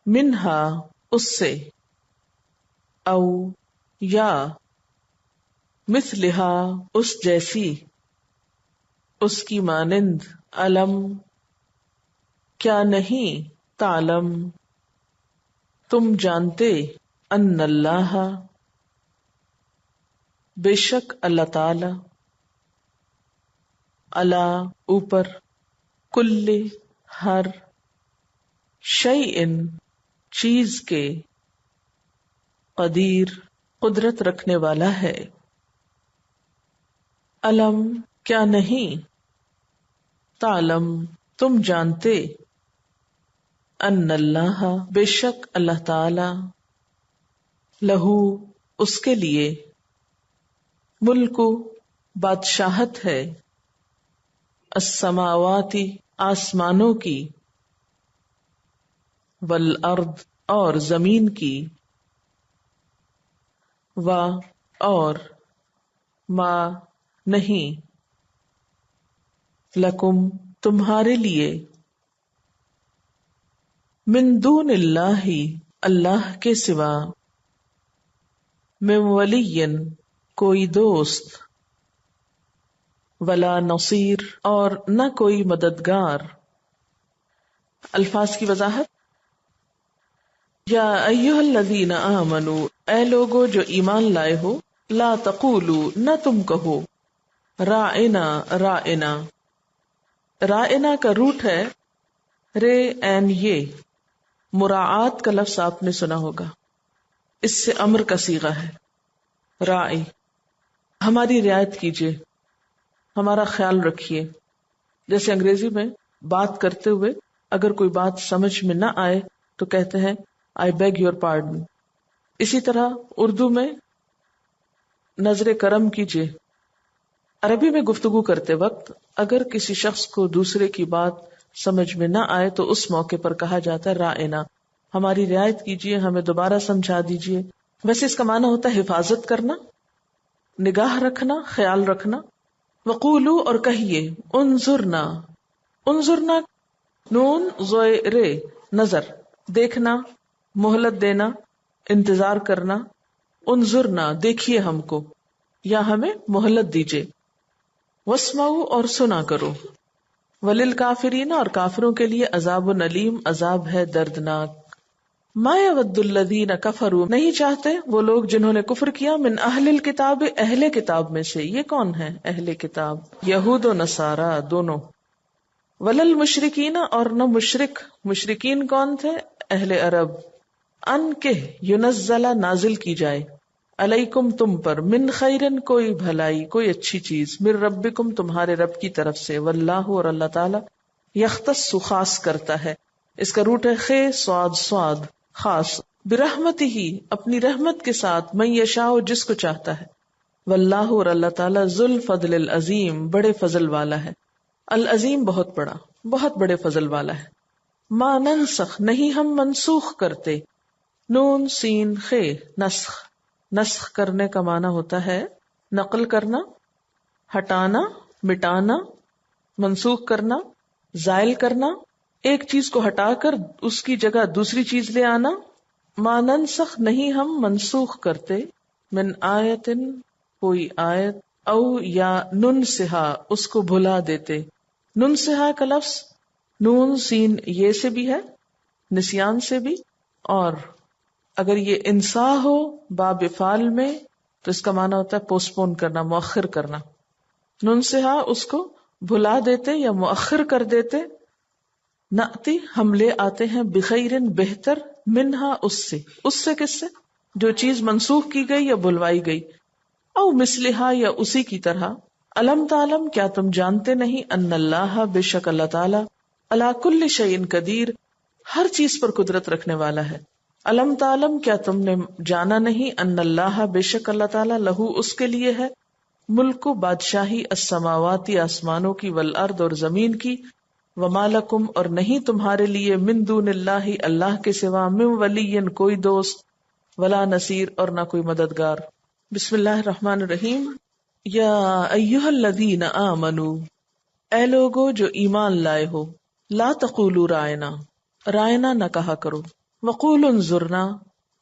منہا اس سے، او یا، مثلہا اس جیسی، اس کی مانند، علم کیا نہیں، تعلم تم جانتے، ان اللہ بے شک اللہ تعالی، اللہ اوپر، کل ہر، شیئن چیز کے، قدیر قدرت رکھنے والا ہے، علم کیا نہیں، تعلم تم جانتے، ان اللہ بے شک اللہ تعالی، لہو اس کے لیے، ملک بادشاہت ہے، السماواتی آسمانوں کی، والارض اور زمین کی، و اور، ما نہیں، لکم تمہارے لیے، من دون اللہ اللہ کے سوا، من ولی کوئی دوست، ولا نصیر اور نہ کوئی مددگار۔ الفاظ کی وضاحت، یا ایھا الذین آمنوا اے لوگو جو ایمان لائے ہو، لا تقولوا نہ تم کہو، راعنا راعنا، راعنا کا روٹ ہے رے این یہ، مراعات کا لفظ آپ نے سنا ہوگا، اس سے امر کا صیغہ ہے، راعی ہماری رعایت کیجیے، ہمارا خیال رکھیے۔ جیسے انگریزی میں بات کرتے ہوئے اگر کوئی بات سمجھ میں نہ آئے تو کہتے ہیں I beg your pardon۔ اسی طرح اردو میں نظر کرم کیجیے۔ عربی میں گفتگو کرتے وقت اگر کسی شخص کو دوسرے کی بات سمجھ میں نہ آئے تو اس موقع پر کہا جاتا ہے راعنا، ہماری رعایت کیجیے، ہمیں دوبارہ سمجھا دیجیے۔ ویسے اس کا معنی ہوتا ہے حفاظت کرنا، نگاہ رکھنا، خیال رکھنا۔ وقولو اور کہیے، انظرنا، انظرنا نون زوئے رے نظر، دیکھنا، مہلت دینا، انتظار کرنا، انظرنا دیکھیے ہم کو یا ہمیں مہلت دیجیے، واسمعوا اور سنا کرو، وللکافرین اور کافروں کے لیے عذاب علیم عذاب ہے دردناک۔ ما یود الذین کفروا نہیں چاہتے وہ لوگ جنہوں نے کفر کیا، من اہل الکتاب اہل کتاب میں سے، یہ کون ہے اہل کتاب؟ یہود و نصارہ دونوں، وللمشرکین اور نہ مشرک، مشرکین کون تھے؟ اہل عرب، ان کے ینزل نازل کی جائے، علیکم تم پر، من خیرن کوئی بھلائی کوئی اچھی چیز، من ربکم تمہارے رب کی طرف سے، واللہ اور اللہ تعالی، یختص خاص کرتا ہے، اس کا روٹ ہے خے صاد صاد، خاص، برحمتہ اپنی رحمت کے ساتھ، من یشاء جس کو چاہتا ہے، واللہ اور اللہ تعالی ذو الفضل العظیم بڑے فضل والا ہے، العظیم بہت بڑا، بہت بڑے فضل والا ہے۔ ما ننسخ نہیں ہم منسوخ کرتے، نون سین خے نسخ، نسخ کرنے کا معنی ہوتا ہے نقل کرنا، ہٹانا، مٹانا، منسوخ کرنا، زائل کرنا، ایک چیز کو ہٹا کر اس کی جگہ دوسری چیز لے آنا۔ ما ننسخ نہیں ہم منسوخ کرتے، من آیتن کوئی آیت، او یا ننسہا اس کو بھلا دیتے۔ ننسہا کا لفظ نون سین یہ سے بھی ہے، نسیان سے بھی، اور اگر یہ انسا ہو باب فعل میں تو اس کا معنی ہوتا ہے پوسٹ پون کرنا، مؤخر کرنا۔ ننسہا اس کو بھلا دیتے یا مؤخر کر دیتے، نأتی ہم لے آتے ہیں بخیرن بہتر، منہا اس سے کس سے؟ جو چیز منسوخ کی گئی یا بھلوائی گئی، او مثلہا یا اسی کی طرح، الم تعلم کیا تم جانتے نہیں، ان اللہ بے شک اللہ تعالی، علی کل شیء قدیر ہر چیز پر قدرت رکھنے والا ہے، الم تعلم کیا تم نے جانا نہیں، ان اللہ بے شک اللہ تعالی، لہو اس کے لیے ہے، ملک بادشاہی، السماواتی آسمانوں کی، والارض اور زمین کی، وما لکم اور نہیں تمہارے لیے، من دون اللہ اللہ کے سوا، من ولی کوئی دوست، ولا نصیر اور نہ کوئی مددگار۔ بسم اللہ الرحمن الرحیم۔ یا ایہا الذین آمنو اے لوگو جو ایمان لائے ہو، لا تقولوا رائنا رائنا نہ کہا کرو، وقولوا انظرنا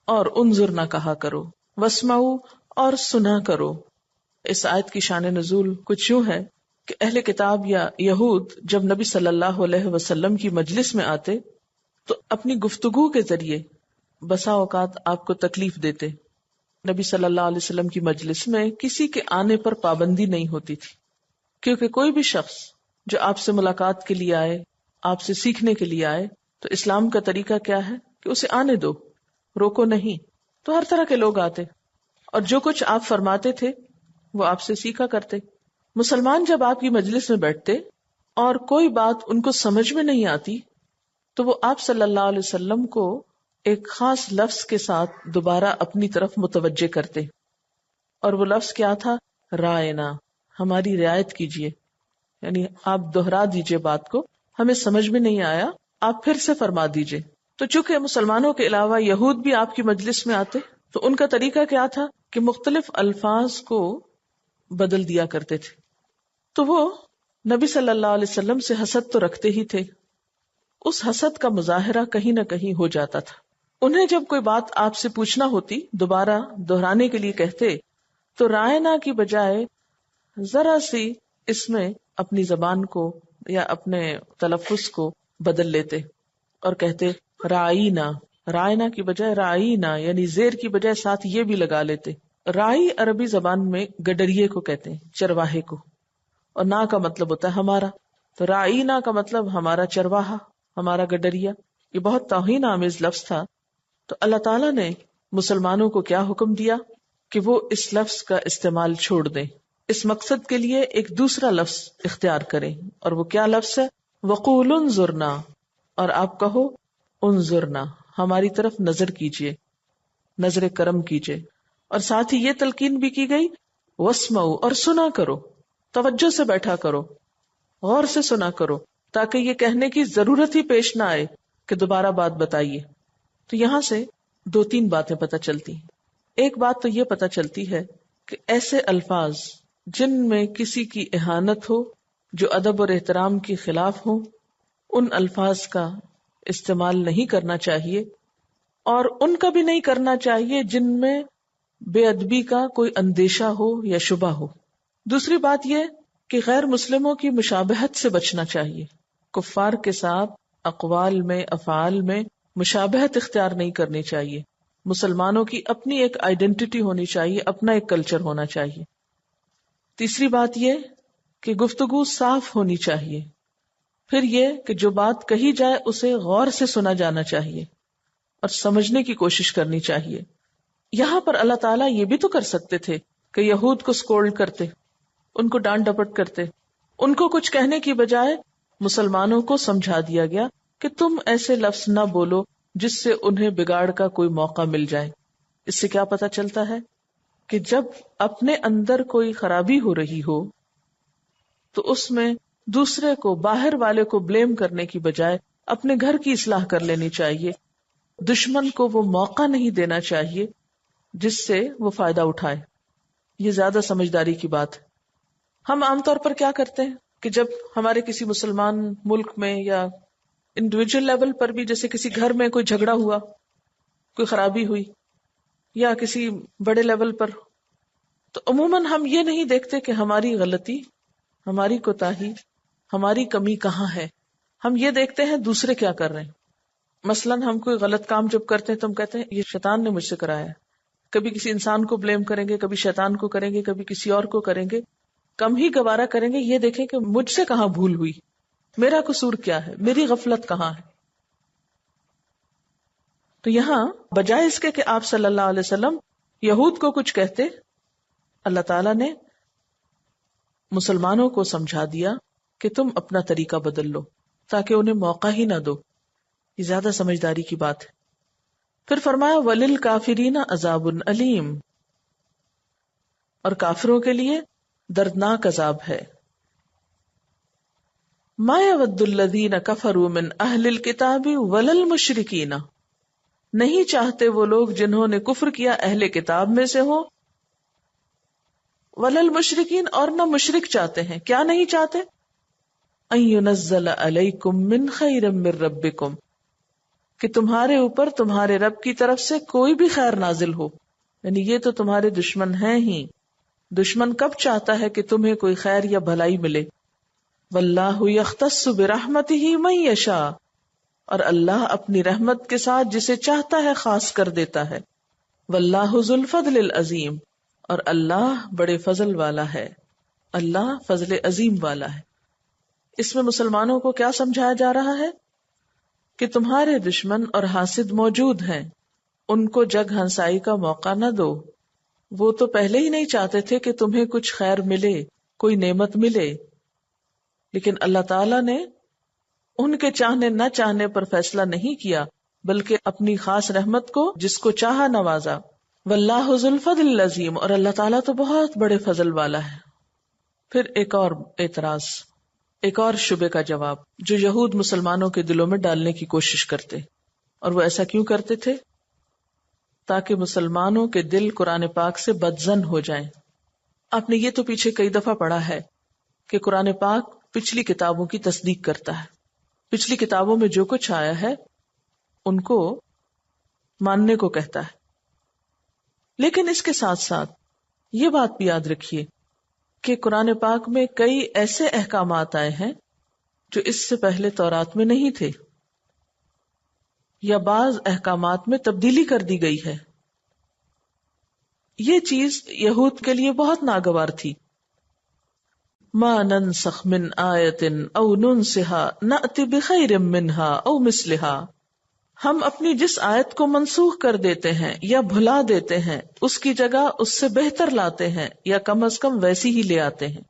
اور انظر نہ کہا کرو، واسمعوا اور سنا کرو۔ اس آیت کی شان نزول کچھ یوں ہے کہ اہل کتاب یا یہود جب نبی صلی اللہ علیہ وسلم کی مجلس میں آتے تو اپنی گفتگو کے ذریعے بسا اوقات آپ کو تکلیف دیتے۔ نبی صلی اللہ علیہ وسلم کی مجلس میں کسی کے آنے پر پابندی نہیں ہوتی تھی، کیونکہ کوئی بھی شخص جو آپ سے ملاقات کے لیے آئے، آپ سے سیکھنے کے لیے آئے، تو اسلام کا طریقہ کیا ہے کہ اسے آنے دو، روکو نہیں۔ تو ہر طرح کے لوگ آتے اور جو کچھ آپ فرماتے تھے وہ آپ سے سیکھا کرتے۔ مسلمان جب آپ کی مجلس میں بیٹھتے اور کوئی بات ان کو سمجھ میں نہیں آتی تو وہ آپ صلی اللہ علیہ وسلم کو ایک خاص لفظ کے ساتھ دوبارہ اپنی طرف متوجہ کرتے، اور وہ لفظ کیا تھا؟ رائنا، ہماری رعایت کیجئے، یعنی آپ دہرا دیجئے بات کو، ہمیں سمجھ میں نہیں آیا، آپ پھر سے فرما دیجئے۔ تو چونکہ مسلمانوں کے علاوہ یہود بھی آپ کی مجلس میں آتے تو ان کا طریقہ کیا تھا کہ مختلف الفاظ کو بدل دیا کرتے تھے، تو وہ نبی صلی اللہ علیہ وسلم سے حسد تو رکھتے ہی تھے، اس حسد کا مظاہرہ کہیں نہ کہیں ہو جاتا تھا۔ انہیں جب کوئی بات آپ سے پوچھنا ہوتی، دوبارہ دہرانے کے لیے کہتے تو رائنا کی بجائے ذرا سی اس میں اپنی زبان کو یا اپنے تلفظ کو بدل لیتے اور کہتے رائینا، رائنا کی بجائے رائینا، یعنی زیر کی بجائے ساتھ یہ بھی لگا لیتے۔ رائی عربی زبان میں گڈریے کو کہتے ہیں، چرواہے کو، اور نا کا مطلب ہوتا ہے ہمارا، تو رائینا کا مطلب ہمارا چرواہا، ہمارا گڈریا۔ یہ بہت توہین آمیز لفظ تھا، تو اللہ تعالیٰ نے مسلمانوں کو کیا حکم دیا کہ وہ اس لفظ کا استعمال چھوڑ دیں، اس مقصد کے لیے ایک دوسرا لفظ اختیار کریں، اور وہ کیا لفظ ہے؟ وقول انظرنا، اور آپ کہو انظرنا، ہماری طرف نظر کیجئے، نظر کرم کیجئے، اور ساتھ ہی یہ تلقین بھی کی گئی واسمعوا، اور سنا کرو، توجہ سے بیٹھا کرو، غور سے سنا کرو، تاکہ یہ کہنے کی ضرورت ہی پیش نہ آئے کہ دوبارہ بات بتائیے۔ تو یہاں سے دو تین باتیں پتہ چلتی ہیں۔ ایک بات تو یہ پتہ چلتی ہے کہ ایسے الفاظ جن میں کسی کی اہانت ہو، جو ادب اور احترام کے خلاف ہوں، ان الفاظ کا استعمال نہیں کرنا چاہیے، اور ان کا بھی نہیں کرنا چاہیے جن میں بے ادبی کا کوئی اندیشہ ہو یا شبہ ہو۔ دوسری بات یہ کہ غیر مسلموں کی مشابہت سے بچنا چاہیے، کفار کے ساتھ اقوال میں، افعال میں مشابہت اختیار نہیں کرنی چاہیے۔ مسلمانوں کی اپنی ایک آئیڈینٹی ہونی چاہیے، اپنا ایک کلچر ہونا چاہیے۔ تیسری بات یہ کہ گفتگو صاف ہونی چاہیے۔ پھر یہ کہ جو بات کہی جائے اسے غور سے سنا جانا چاہیے اور سمجھنے کی کوشش کرنی چاہیے۔ یہاں پر اللہ تعالیٰ یہ بھی تو کر سکتے تھے کہ یہود کو سکولڈ کرتے، ان کو ڈانٹ ڈپٹ کرتے، ان کو کچھ کہنے کی بجائے مسلمانوں کو سمجھا دیا گیا کہ تم ایسے لفظ نہ بولو جس سے انہیں بگاڑ کا کوئی موقع مل جائے۔ اس سے کیا پتہ چلتا ہے کہ جب اپنے اندر کوئی خرابی ہو رہی ہو تو اس میں دوسرے کو، باہر والے کو بلیم کرنے کی بجائے اپنے گھر کی اصلاح کر لینی چاہیے۔ دشمن کو وہ موقع نہیں دینا چاہیے جس سے وہ فائدہ اٹھائے۔ یہ زیادہ سمجھداری کی بات ہے۔ ہم عام طور پر کیا کرتے ہیں کہ جب ہمارے کسی مسلمان ملک میں یا انڈیویجول لیول پر بھی، جیسے کسی گھر میں کوئی جھگڑا ہوا، کوئی خرابی ہوئی، یا کسی بڑے لیول پر، تو عموماً ہم یہ نہیں دیکھتے کہ ہماری غلطی، ہماری کوتاہی، ہماری کمی کہاں ہے، ہم یہ دیکھتے ہیں دوسرے کیا کر رہے ہیں۔ مثلاً ہم کوئی غلط کام جب کرتے ہیں تو ہم کہتے ہیں یہ شیطان نے مجھ سے کرایا ہے۔ کبھی کسی انسان کو بلیم کریں گے، کبھی شیطان کو کریں گے، کبھی کسی اور کو کریں گے، کم ہی گوارا کریں گے یہ دیکھیں کہ مجھ سے کہاں بھول ہوئی، میرا قصور کیا ہے، میری غفلت کہاں ہے. تو یہاں بجائے اس کے کہ آپ صلی اللہ علیہ وسلم یہود کو کچھ کہتے، اللہ تعالیٰ نے مسلمانوں کو سمجھا دیا کہ تم اپنا طریقہ بدل لو تاکہ انہیں موقع ہی نہ دو. یہ زیادہ سمجھداری کی بات ہے. پھر فرمایا وَلِلْكَافِرِينَ عَذَابٌ أَلِيمٌ، اور کافروں کے لیے دردناک عذاب ہے. مَا يَوَدُّ الَّذِينَ كَفَرُوا مِنْ أَهْلِ الْكِتَابِ وَلَا الْمُشْرِكِينَ، نہیں چاہتے وہ لوگ جنہوں نے کفر کیا اہل کتاب میں سے ہو، وَلَا الْمُشْرِكِينَ، اور نہ مشرک چاہتے ہیں. کیا نہیں چاہتے؟ أَن يُنَزَّلَ عَلَيْكُم مِّن خَيْرٍ مِّن رَبِّكُم، کہ تمہارے اوپر تمہارے رب کی طرف سے کوئی بھی خیر نازل ہو. یعنی یہ تو تمہارے دشمن ہیں ہی. دشمن کب چاہتا ہے کہ تمہیں کوئی خیر یا بھلائی ملے؟ وَاللَّهُ يَخْتَصُّ بِرَحْمَتِهِ مَن يَشَاءُ، اور اللہ اپنی رحمت کے ساتھ جسے چاہتا ہے خاص کر دیتا ہے. وَاللَّهُ ذُو الْفَضْلِ الْعَظِيمِ، اور اللہ بڑے فضل والا ہے، اللہ فضل عظیم والا ہے. اس میں مسلمانوں کو کیا سمجھایا جا رہا ہے؟ کہ تمہارے دشمن اور حاسد موجود ہیں، ان کو جگ ہنسائی کا موقع نہ دو. وہ تو پہلے ہی نہیں چاہتے تھے کہ تمہیں کچھ خیر ملے، کوئی نعمت ملے، لیکن اللہ تعالیٰ نے ان کے چاہنے نہ چاہنے پر فیصلہ نہیں کیا، بلکہ اپنی خاص رحمت کو جس کو چاہا نوازا. واللہ ذو الفضل العظیم، اور اللہ تعالیٰ تو بہت بڑے فضل والا ہے. پھر ایک اور اعتراض، ایک اور شبے کا جواب جو یہود مسلمانوں کے دلوں میں ڈالنے کی کوشش کرتے. اور وہ ایسا کیوں کرتے تھے؟ تاکہ مسلمانوں کے دل قرآن پاک سے بدظن ہو جائیں. آپ نے یہ تو پیچھے کئی دفعہ پڑھا ہے کہ قرآن پاک پچھلی کتابوں کی تصدیق کرتا ہے، پچھلی کتابوں میں جو کچھ آیا ہے ان کو ماننے کو کہتا ہے. لیکن اس کے ساتھ ساتھ یہ بات بھی یاد رکھیے کہ قرآن پاک میں کئی ایسے احکامات آئے ہیں جو اس سے پہلے تورات میں نہیں تھے، یا بعض احکامات میں تبدیلی کر دی گئی ہے. یہ چیز یہود کے لیے بہت ناگوار تھی. ما ننسخ من آیت او ننسها نأتی بخیر منها او مثلها، ہم اپنی جس آیت کو منسوخ کر دیتے ہیں یا بھلا دیتے ہیں اس کی جگہ اس سے بہتر لاتے ہیں یا کم از کم ویسی ہی لے آتے ہیں.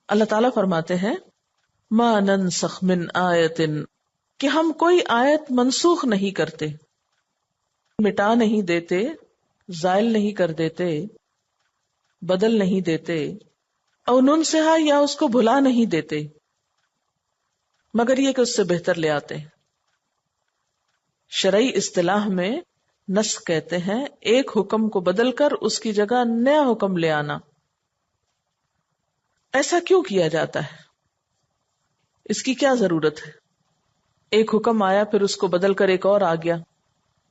اللہ تعالیٰ فرماتے ہیں ما ننسخ من آیت، کہ ہم کوئی آیت منسوخ نہیں کرتے، مٹا نہیں دیتے، زائل نہیں کر دیتے، بدل نہیں دیتے، او ننسہا، یا اس کو بھلا نہیں دیتے، مگر یہ کہ اس سے بہتر لے آتے ہیں. شرعی اصطلاح میں نسخ کہتے ہیں ایک حکم کو بدل کر اس کی جگہ نیا حکم لے آنا. ایسا کیوں کیا جاتا ہے؟ اس کی کیا ضرورت ہے؟ ایک حکم آیا پھر اس کو بدل کر ایک اور آ گیا،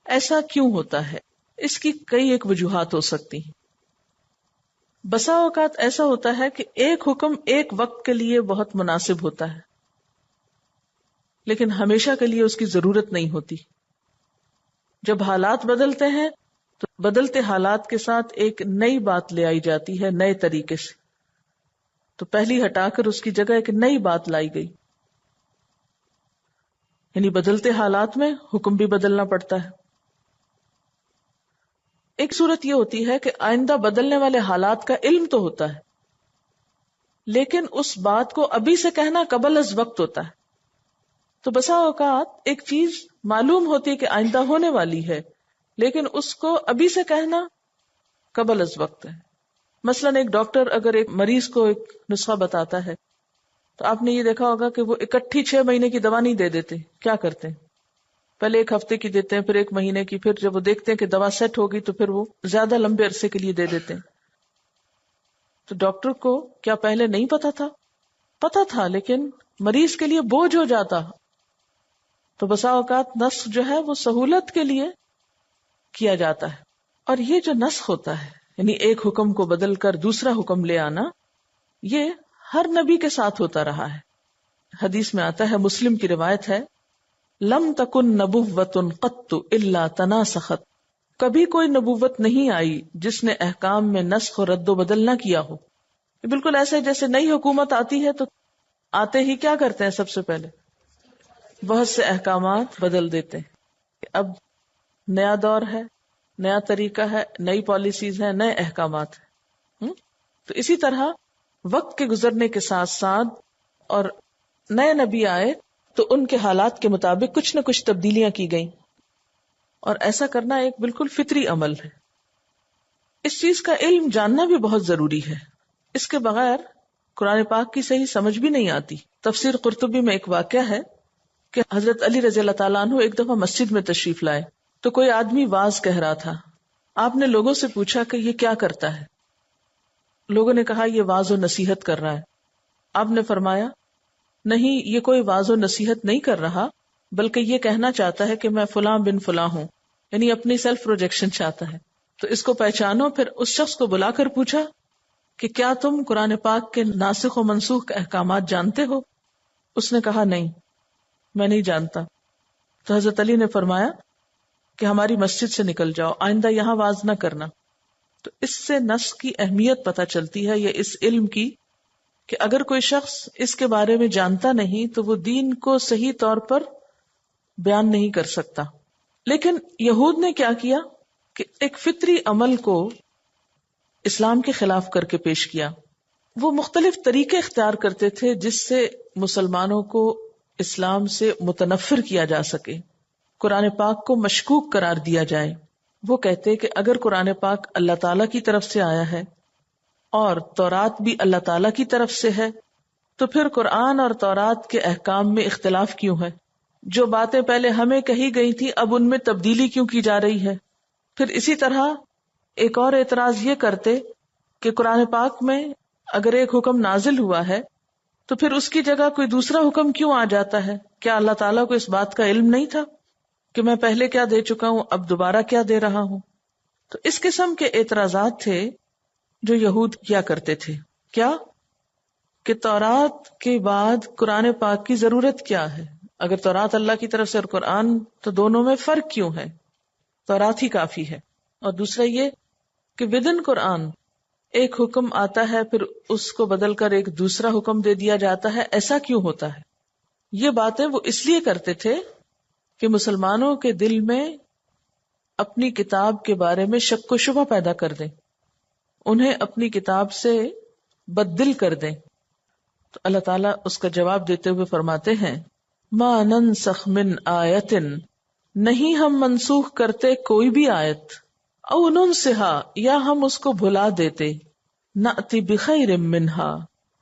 ایسا کیوں ہوتا ہے؟ اس کی کئی ایک وجوہات ہو سکتی ہیں. بسا اوقات ایسا ہوتا ہے کہ ایک حکم ایک وقت کے لیے بہت مناسب ہوتا ہے، لیکن ہمیشہ کے لیے اس کی ضرورت نہیں ہوتی. جب حالات بدلتے ہیں تو بدلتے حالات کے ساتھ ایک نئی بات لے آئی جاتی ہے نئے طریقے سے، تو پہلی ہٹا کر اس کی جگہ ایک نئی بات لائی گئی. یعنی بدلتے حالات میں حکم بھی بدلنا پڑتا ہے. ایک صورت یہ ہوتی ہے کہ آئندہ بدلنے والے حالات کا علم تو ہوتا ہے، لیکن اس بات کو ابھی سے کہنا قبل از وقت ہوتا ہے. تو بسا اوقات ایک چیز معلوم ہوتی ہے کہ آئندہ ہونے والی ہے، لیکن اس کو ابھی سے کہنا قبل از وقت ہے. مثلا ایک ڈاکٹر اگر ایک مریض کو ایک نسخہ بتاتا ہے تو آپ نے یہ دیکھا ہوگا کہ وہ اکٹھی 6 مہینے کی دوا نہیں دے دیتے. کیا کرتے ہیں؟ پہلے 1 ہفتے کی دیتے ہیں، پھر 1 مہینے کی، پھر جب وہ دیکھتے ہیں کہ دوا سیٹ ہوگی تو پھر وہ زیادہ لمبے عرصے کے لیے دے دیتے ہیں. تو ڈاکٹر کو کیا پہلے نہیں پتا تھا؟ پتا تھا، لیکن مریض کے لیے بوجھ ہو جاتا. تو بسا اوقات نسخ جو ہے وہ سہولت کے لیے کیا جاتا ہے. اور یہ جو نسخ ہوتا ہے، یعنی ایک حکم کو بدل کر دوسرا حکم لے آنا، یہ ہر نبی کے ساتھ ہوتا رہا ہے. حدیث میں آتا ہے، مسلم کی روایت ہے، لم تکن نبوۃ قط الا تناسخت، کبھی کوئی نبوت نہیں آئی جس نے احکام میں نسخ و رد و بدل نہ کیا ہو. بالکل ایسے جیسے نئی حکومت آتی ہے تو آتے ہی کیا کرتے ہیں، سب سے پہلے بہت سے احکامات بدل دیتے ہیں کہ اب نیا دور ہے، نیا طریقہ ہے، نئی پالیسیز ہیں، نئے احکامات ہیں۔ تو اسی طرح وقت کے گزرنے کے ساتھ ساتھ اور نئے نبی آئے تو ان کے حالات کے مطابق کچھ نہ کچھ تبدیلیاں کی گئیں، اور ایسا کرنا ایک بالکل فطری عمل ہے۔ اس چیز کا علم جاننا بھی بہت ضروری ہے، اس کے بغیر قرآن پاک کی صحیح سمجھ بھی نہیں آتی۔ تفسیر قرطبی میں ایک واقعہ ہے کہ حضرت علی رضی اللہ تعالیٰ عنہ ایک دفعہ مسجد میں تشریف لائے تو کوئی آدمی واز کہہ رہا تھا۔ آپ نے لوگوں سے پوچھا کہ یہ کیا کرتا ہے؟ لوگوں نے کہا یہ واز و نصیحت کر رہا ہے۔ آپ نے فرمایا نہیں، یہ کوئی واز و نصیحت نہیں کر رہا، بلکہ یہ کہنا چاہتا ہے کہ میں فلاں بن فلاں ہوں، یعنی اپنی سیلف پروجیکشن چاہتا ہے۔ تو اس کو پہچانو۔ پھر اس شخص کو بلا کر پوچھا کہ کیا تم قرآن پاک کے ناسخ و منسوخ احکامات جانتے ہو؟ اس نے کہا نہیں، میں نہیں جانتا۔ تو حضرت علی نے فرمایا کہ ہماری مسجد سے نکل جاؤ، آئندہ یہاں واز نہ کرنا۔ تو اس سے نص کی اہمیت پتہ چلتی ہے، یا اس علم کی، کہ اگر کوئی شخص اس کے بارے میں جانتا نہیں تو وہ دین کو صحیح طور پر بیان نہیں کر سکتا۔ لیکن یہود نے کیا کیا کہ ایک فطری عمل کو اسلام کے خلاف کر کے پیش کیا۔ وہ مختلف طریقے اختیار کرتے تھے جس سے مسلمانوں کو اسلام سے متنفر کیا جا سکے، قرآن پاک کو مشکوک قرار دیا جائے۔ وہ کہتے کہ اگر قرآن پاک اللہ تعالیٰ کی طرف سے آیا ہے اور تورات بھی اللہ تعالیٰ کی طرف سے ہے، تو پھر قرآن اور تورات کے احکام میں اختلاف کیوں ہے؟ جو باتیں پہلے ہمیں کہی گئی تھی اب ان میں تبدیلی کیوں کی جا رہی ہے؟ پھر اسی طرح ایک اور اعتراض یہ کرتے کہ قرآن پاک میں اگر ایک حکم نازل ہوا ہے تو پھر اس کی جگہ کوئی دوسرا حکم کیوں آ جاتا ہے؟ کیا اللہ تعالیٰ کو اس بات کا علم نہیں تھا کہ میں پہلے کیا دے چکا ہوں، اب دوبارہ کیا دے رہا ہوں؟ تو اس قسم کے اعتراضات تھے جو یہود کیا کرتے تھے۔ کیا کہ تورات کے بعد قرآن پاک کی ضرورت کیا ہے؟ اگر تورات اللہ کی طرف سے اور قرآن، تو دونوں میں فرق کیوں ہے؟ تورات ہی کافی ہے۔ اور دوسرا یہ کہ ودن قرآن ایک حکم آتا ہے پھر اس کو بدل کر ایک دوسرا حکم دے دیا جاتا ہے، ایسا کیوں ہوتا ہے؟ یہ باتیں وہ اس لیے کرتے تھے کہ مسلمانوں کے دل میں اپنی کتاب کے بارے میں شک و شبہ پیدا کر دیں، انہیں اپنی کتاب سے بددل کر دیں۔ تو اللہ تعالیٰ اس کا جواب دیتے ہوئے فرماتے ہیں ما ننسخ من آیت، نہیں ہم منسوخ کرتے کوئی بھی آیت، او ننسہا، یا ہم اس کو بھلا دیتے، نأتی بخیر منہا،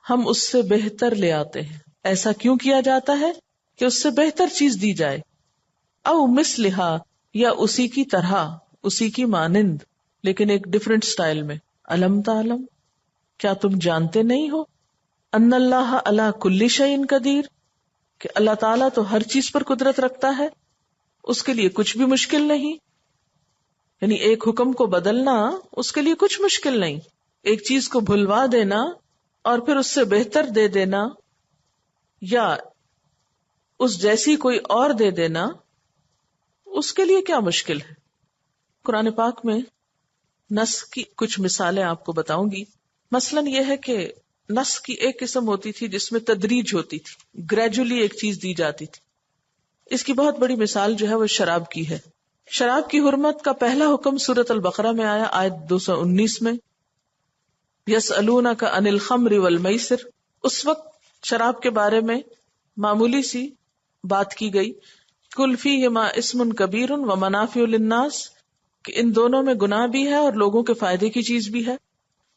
ہم اس سے بہتر لے آتے ہیں۔ ایسا کیوں کیا جاتا ہے کہ اس سے بہتر چیز دی جائے، او مثلہا، یا اسی کی طرح، اسی کی مانند، لیکن ایک ڈیفرنٹ سٹائل میں۔ الم تعلم، کیا تم جانتے نہیں ہو، ان اللہ علی کل شیء قدیر، کہ اللہ تعالیٰ تو ہر چیز پر قدرت رکھتا ہے، اس کے لیے کچھ بھی مشکل نہیں۔ یعنی ایک حکم کو بدلنا اس کے لیے کچھ مشکل نہیں، ایک چیز کو بھلوا دینا اور پھر اس سے بہتر دے دینا یا اس جیسی کوئی اور دے دینا، اس کے لیے کیا مشکل ہے؟ قرآن پاک میں نسخ کی کچھ مثالیں آپ کو بتاؤں گی۔ مثلاً یہ ہے کہ نسخ کی ایک قسم ہوتی تھی جس میں تدریج ہوتی تھی، گریجولی ایک چیز دی جاتی تھی۔ اس کی بہت بڑی مثال جو ہے وہ شراب کی ہے۔ شراب کی حرمت کا پہلا حکم سورۃ البقرہ میں آیا، آیت 219 میں، یسألونک عن الخمر والمیسر۔ اس وقت شراب کے بارے میں معمولی سی بات کی گئی، قل فیہما اسم کبیر ومنافع للناس، کہ ان دونوں میں گناہ بھی ہے اور لوگوں کے فائدے کی چیز بھی ہے۔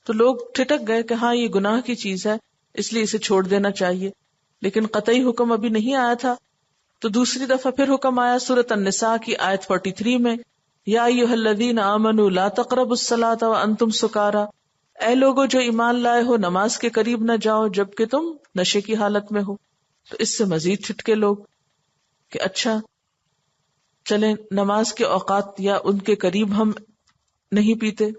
تو لوگ ٹھٹک گئے کہ ہاں یہ گناہ کی چیز ہے، اس لیے اسے چھوڑ دینا چاہیے، لیکن قطعی حکم ابھی نہیں آیا تھا۔ تو دوسری دفعہ پھر حکم آیا سورۃ النساء کی آیت 43 میں، یا ایھا الذین آمنوا لا تقربوا الصلاۃ وانتم سکارى، اے لوگو جو ایمان لائے ہو نماز کے قریب نہ جاؤ جبکہ تم نشے کی حالت میں ہو۔ تو اس سے مزید ٹھٹکے لوگ کہ اچھا چلیں نماز کے اوقات یا ان کے قریب ہم نہیں پیتے۔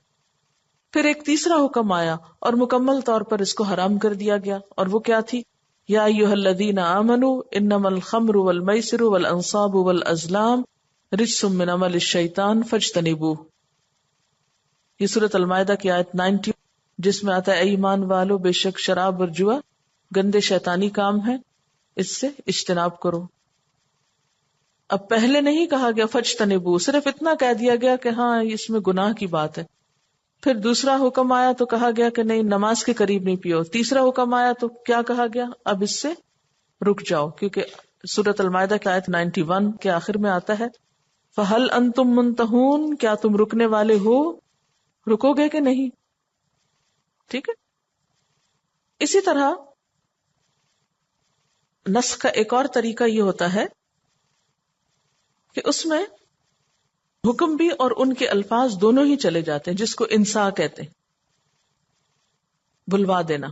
پھر ایک تیسرا حکم آیا اور مکمل طور پر اس کو حرام کر دیا گیا، اور وہ کیا تھی؟ یا ایھا الذین آمنوا انما الخمر والمیسر والانصاب والازلام رجس من عمل الشیطان فاجتنبوہ۔ یہ سورۃ المائدہ کی آیت 90 جس میں آتا ہے اے ایمان والو بے شک شراب اور جوا گندے شیطانی کام ہے، اس سے اجتناب کرو. اب پہلے نہیں کہا گیا فجتنبو، صرف اتنا کہہ دیا گیا کہ ہاں اس میں گناہ کی بات ہے. پھر دوسرا حکم آیا تو کہا گیا کہ نہیں نماز کے قریب نہیں پیو. تیسرا حکم آیا تو کیا کہا گیا؟ اب اس سے رک جاؤ، کیونکہ سورۃ المائدہ کی آیت 91 کے آخر میں آتا ہے فَهَلْ أَنْتُمْ مُنْتَهُونَ، کیا تم رکنے والے ہو، رکو گے کہ نہیں؟ ٹھیک ہے. اسی طرح نسخ کا ایک اور طریقہ یہ ہوتا ہے کہ اس میں حکم بھی اور ان کے الفاظ دونوں ہی چلے جاتے ہیں، جس کو انسا کہتے ہیں، بلوا دینا،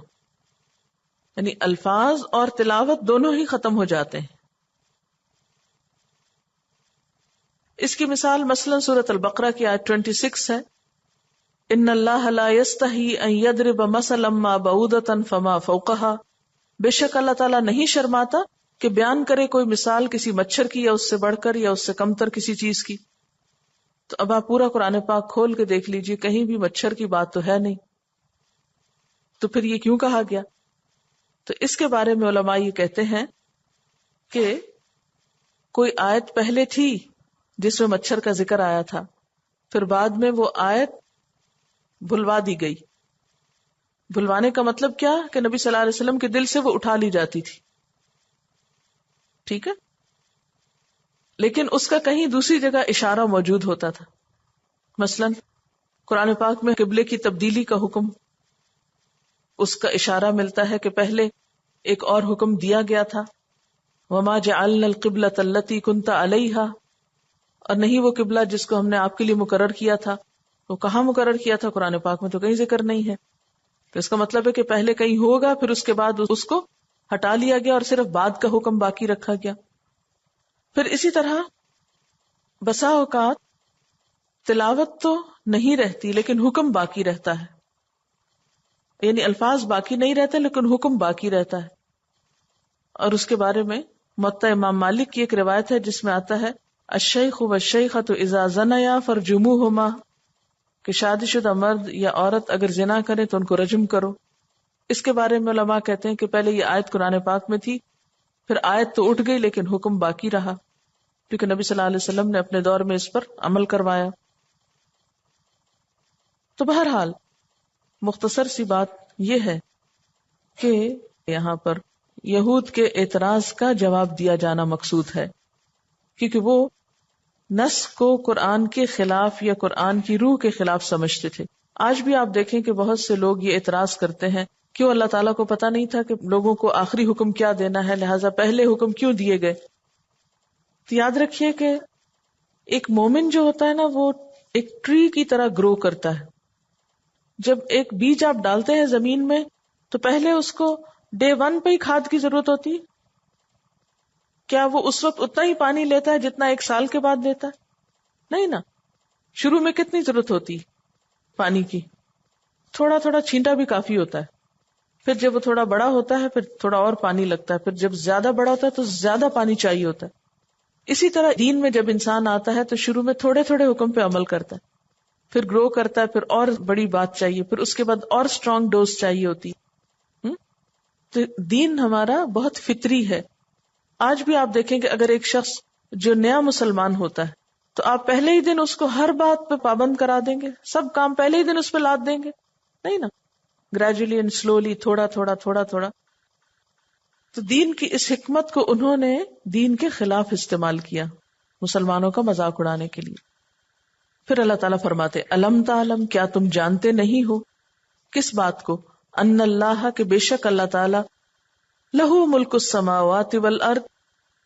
یعنی الفاظ اور تلاوت دونوں ہی ختم ہو جاتے ہیں. اس کی مثال مثلا سورۃ البقرہ کی آیت 26 ہے ان اللہ لا یستحی ان یضرب مثلا ما بعودۃ فما فوقها، بے شک اللہ تعالیٰ نہیں شرماتا کہ بیان کرے کوئی مثال کسی مچھر کی یا اس سے بڑھ کر یا اس سے کم تر کسی چیز کی. تو اب آپ پورا قرآن پاک کھول کے دیکھ لیجئے، کہیں بھی مچھر کی بات تو ہے نہیں، تو پھر یہ کیوں کہا گیا؟ تو اس کے بارے میں علماء یہ کہتے ہیں کہ کوئی آیت پہلے تھی جس میں مچھر کا ذکر آیا تھا، پھر بعد میں وہ آیت بھلوا دی گئی. بھلوانے کا مطلب کیا کہ نبی صلی اللہ علیہ وسلم کے دل سے وہ اٹھا لی جاتی تھی. ٹھیک ہے، لیکن اس کا کہیں دوسری جگہ اشارہ موجود ہوتا تھا. مثلا قرآن پاک میں قبلے کی تبدیلی کا حکم، اس کا اشارہ ملتا ہے کہ پہلے ایک اور حکم دیا گیا تھا وَمَا جَعَلْنَا الْقِبْلَةَ الَّتِي كُنْتَ عَلَيْهَا، اور نہیں وہ قبلہ جس کو ہم نے آپ کے لیے مقرر کیا تھا. وہ کہاں مقرر کیا تھا؟ قرآن پاک میں تو کہیں ذکر نہیں ہے. تو اس کا مطلب ہے کہ پہلے کہیں ہوگا، پھر اس کے بعد اس کو ہٹا لیا گیا اور صرف بعد کا حکم باقی رکھا گیا. پھر اسی طرح بسا اوقات تلاوت تو نہیں رہتی لیکن حکم باقی رہتا ہے، یعنی الفاظ باقی نہیں رہتے لیکن حکم باقی رہتا ہے. اور اس کے بارے میں موطا امام مالک کی ایک روایت ہے جس میں آتا ہے الشیخ والشیخۃ اذا زنیا فرجموہما، کہ شادی شدہ مرد یا عورت اگر زنا کرے تو ان کو رجم کرو. اس کے بارے میں علماء کہتے ہیں کہ پہلے یہ آیت قرآن پاک میں تھی، پھر آیت تو اٹھ گئی لیکن حکم باقی رہا، کیونکہ نبی صلی اللہ علیہ وسلم نے اپنے دور میں اس پر عمل کروایا. تو بہرحال مختصر سی بات یہ ہے کہ یہاں پر یہود کے اعتراض کا جواب دیا جانا مقصود ہے، کیونکہ وہ نسخ کو قرآن کے خلاف یا قرآن کی روح کے خلاف سمجھتے تھے. آج بھی آپ دیکھیں کہ بہت سے لوگ یہ اعتراض کرتے ہیں کیوں اللہ تعالیٰ کو پتا نہیں تھا کہ لوگوں کو آخری حکم کیا دینا ہے، لہٰذا پہلے حکم کیوں دیے گئے. تو یاد رکھیے کہ ایک مومن جو ہوتا ہے نا وہ ایک ٹری کی طرح گرو کرتا ہے. جب ایک بیج آپ ڈالتے ہیں زمین میں تو پہلے اس کو ڈے 1 پہ ہی کھاد کی ضرورت ہوتی ہے؟ کیا وہ اس وقت اتنا ہی پانی لیتا ہے جتنا 1 سال کے بعد لیتا ہے؟ نہیں نا. شروع میں کتنی ضرورت ہوتی پانی کی؟ تھوڑا تھوڑا چھینٹا بھی کافی ہوتا ہے. پھر جب وہ تھوڑا بڑا ہوتا ہے پھر تھوڑا اور پانی لگتا ہے، پھر جب زیادہ بڑا ہوتا ہے تو زیادہ پانی چاہیے ہوتا ہے. اسی طرح دین میں جب انسان آتا ہے تو شروع میں تھوڑے تھوڑے حکم پہ عمل کرتا ہے، پھر گرو کرتا ہے، پھر اور بڑی بات چاہیے، پھر اس کے بعد اور اسٹرانگ ڈوز چاہیے ہوتی. تو دین ہمارا بہت فطری ہے. آج بھی آپ دیکھیں کہ اگر ایک شخص جو نیا مسلمان ہوتا ہے تو آپ پہلے ہی دن اس کو ہر بات پہ پابند کرا دیں گے، سب کام پہلے ہی دن اس پہ لاد دیں گے؟ نہیں نا. گریجولی اینڈ سلولی، تھوڑا تھوڑا تھوڑا تھوڑا. تو دین کی اس حکمت کو انہوں نے دین کے خلاف استعمال کیا، مسلمانوں کا مذاق اڑانے کے لیے. پھر اللہ تعالیٰ فرماتے الم تعلم، کیا تم جانتے نہیں ہو؟ کس بات کو؟ ان اللہ، کہ بے شک اللہ تعالیٰ لہو ملک السماوات والارض،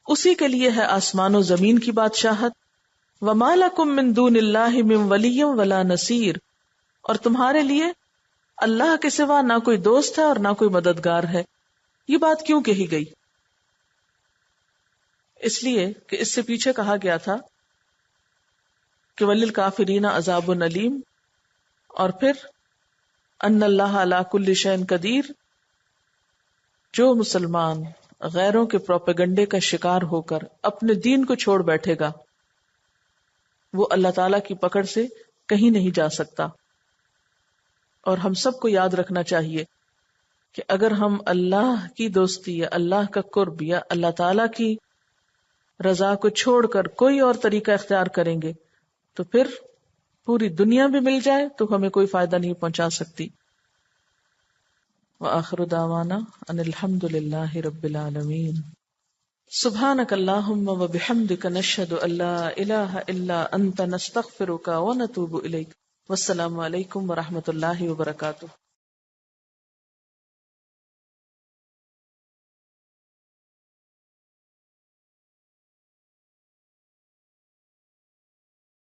اسی کے لیے ہے آسمان و زمین کی بادشاہت. وما لکم من دون اللہ من ولی ولا نصیر، اور تمہارے لیے اللہ کے سوا نہ کوئی دوست ہے اور نہ کوئی مددگار ہے. یہ بات کیوں کہی گئی؟ اس لیے کہ اس سے پیچھے کہا گیا تھا کہ وللکافرین عذاب علیم، اور پھر ان اللہ علی کل شیء قدیر. جو مسلمان غیروں کے پروپیگنڈے کا شکار ہو کر اپنے دین کو چھوڑ بیٹھے گا وہ اللہ تعالی کی پکڑ سے کہیں نہیں جا سکتا. اور ہم سب کو یاد رکھنا چاہیے کہ اگر ہم اللہ کی دوستی یا اللہ کا قرب یا اللہ تعالی کی رضا کو چھوڑ کر کوئی اور طریقہ اختیار کریں گے تو پھر پوری دنیا بھی مل جائے تو ہمیں کوئی فائدہ نہیں پہنچا سکتی. وآخر دعوانا ان الحمد للہ رب العالمین. سبحانک اللہم وبحمدک نشہد ان لا الہ الا انت نستغفرک ونتوب الیک. والسلام علیکم ورحمۃ اللہ وبرکاتہ.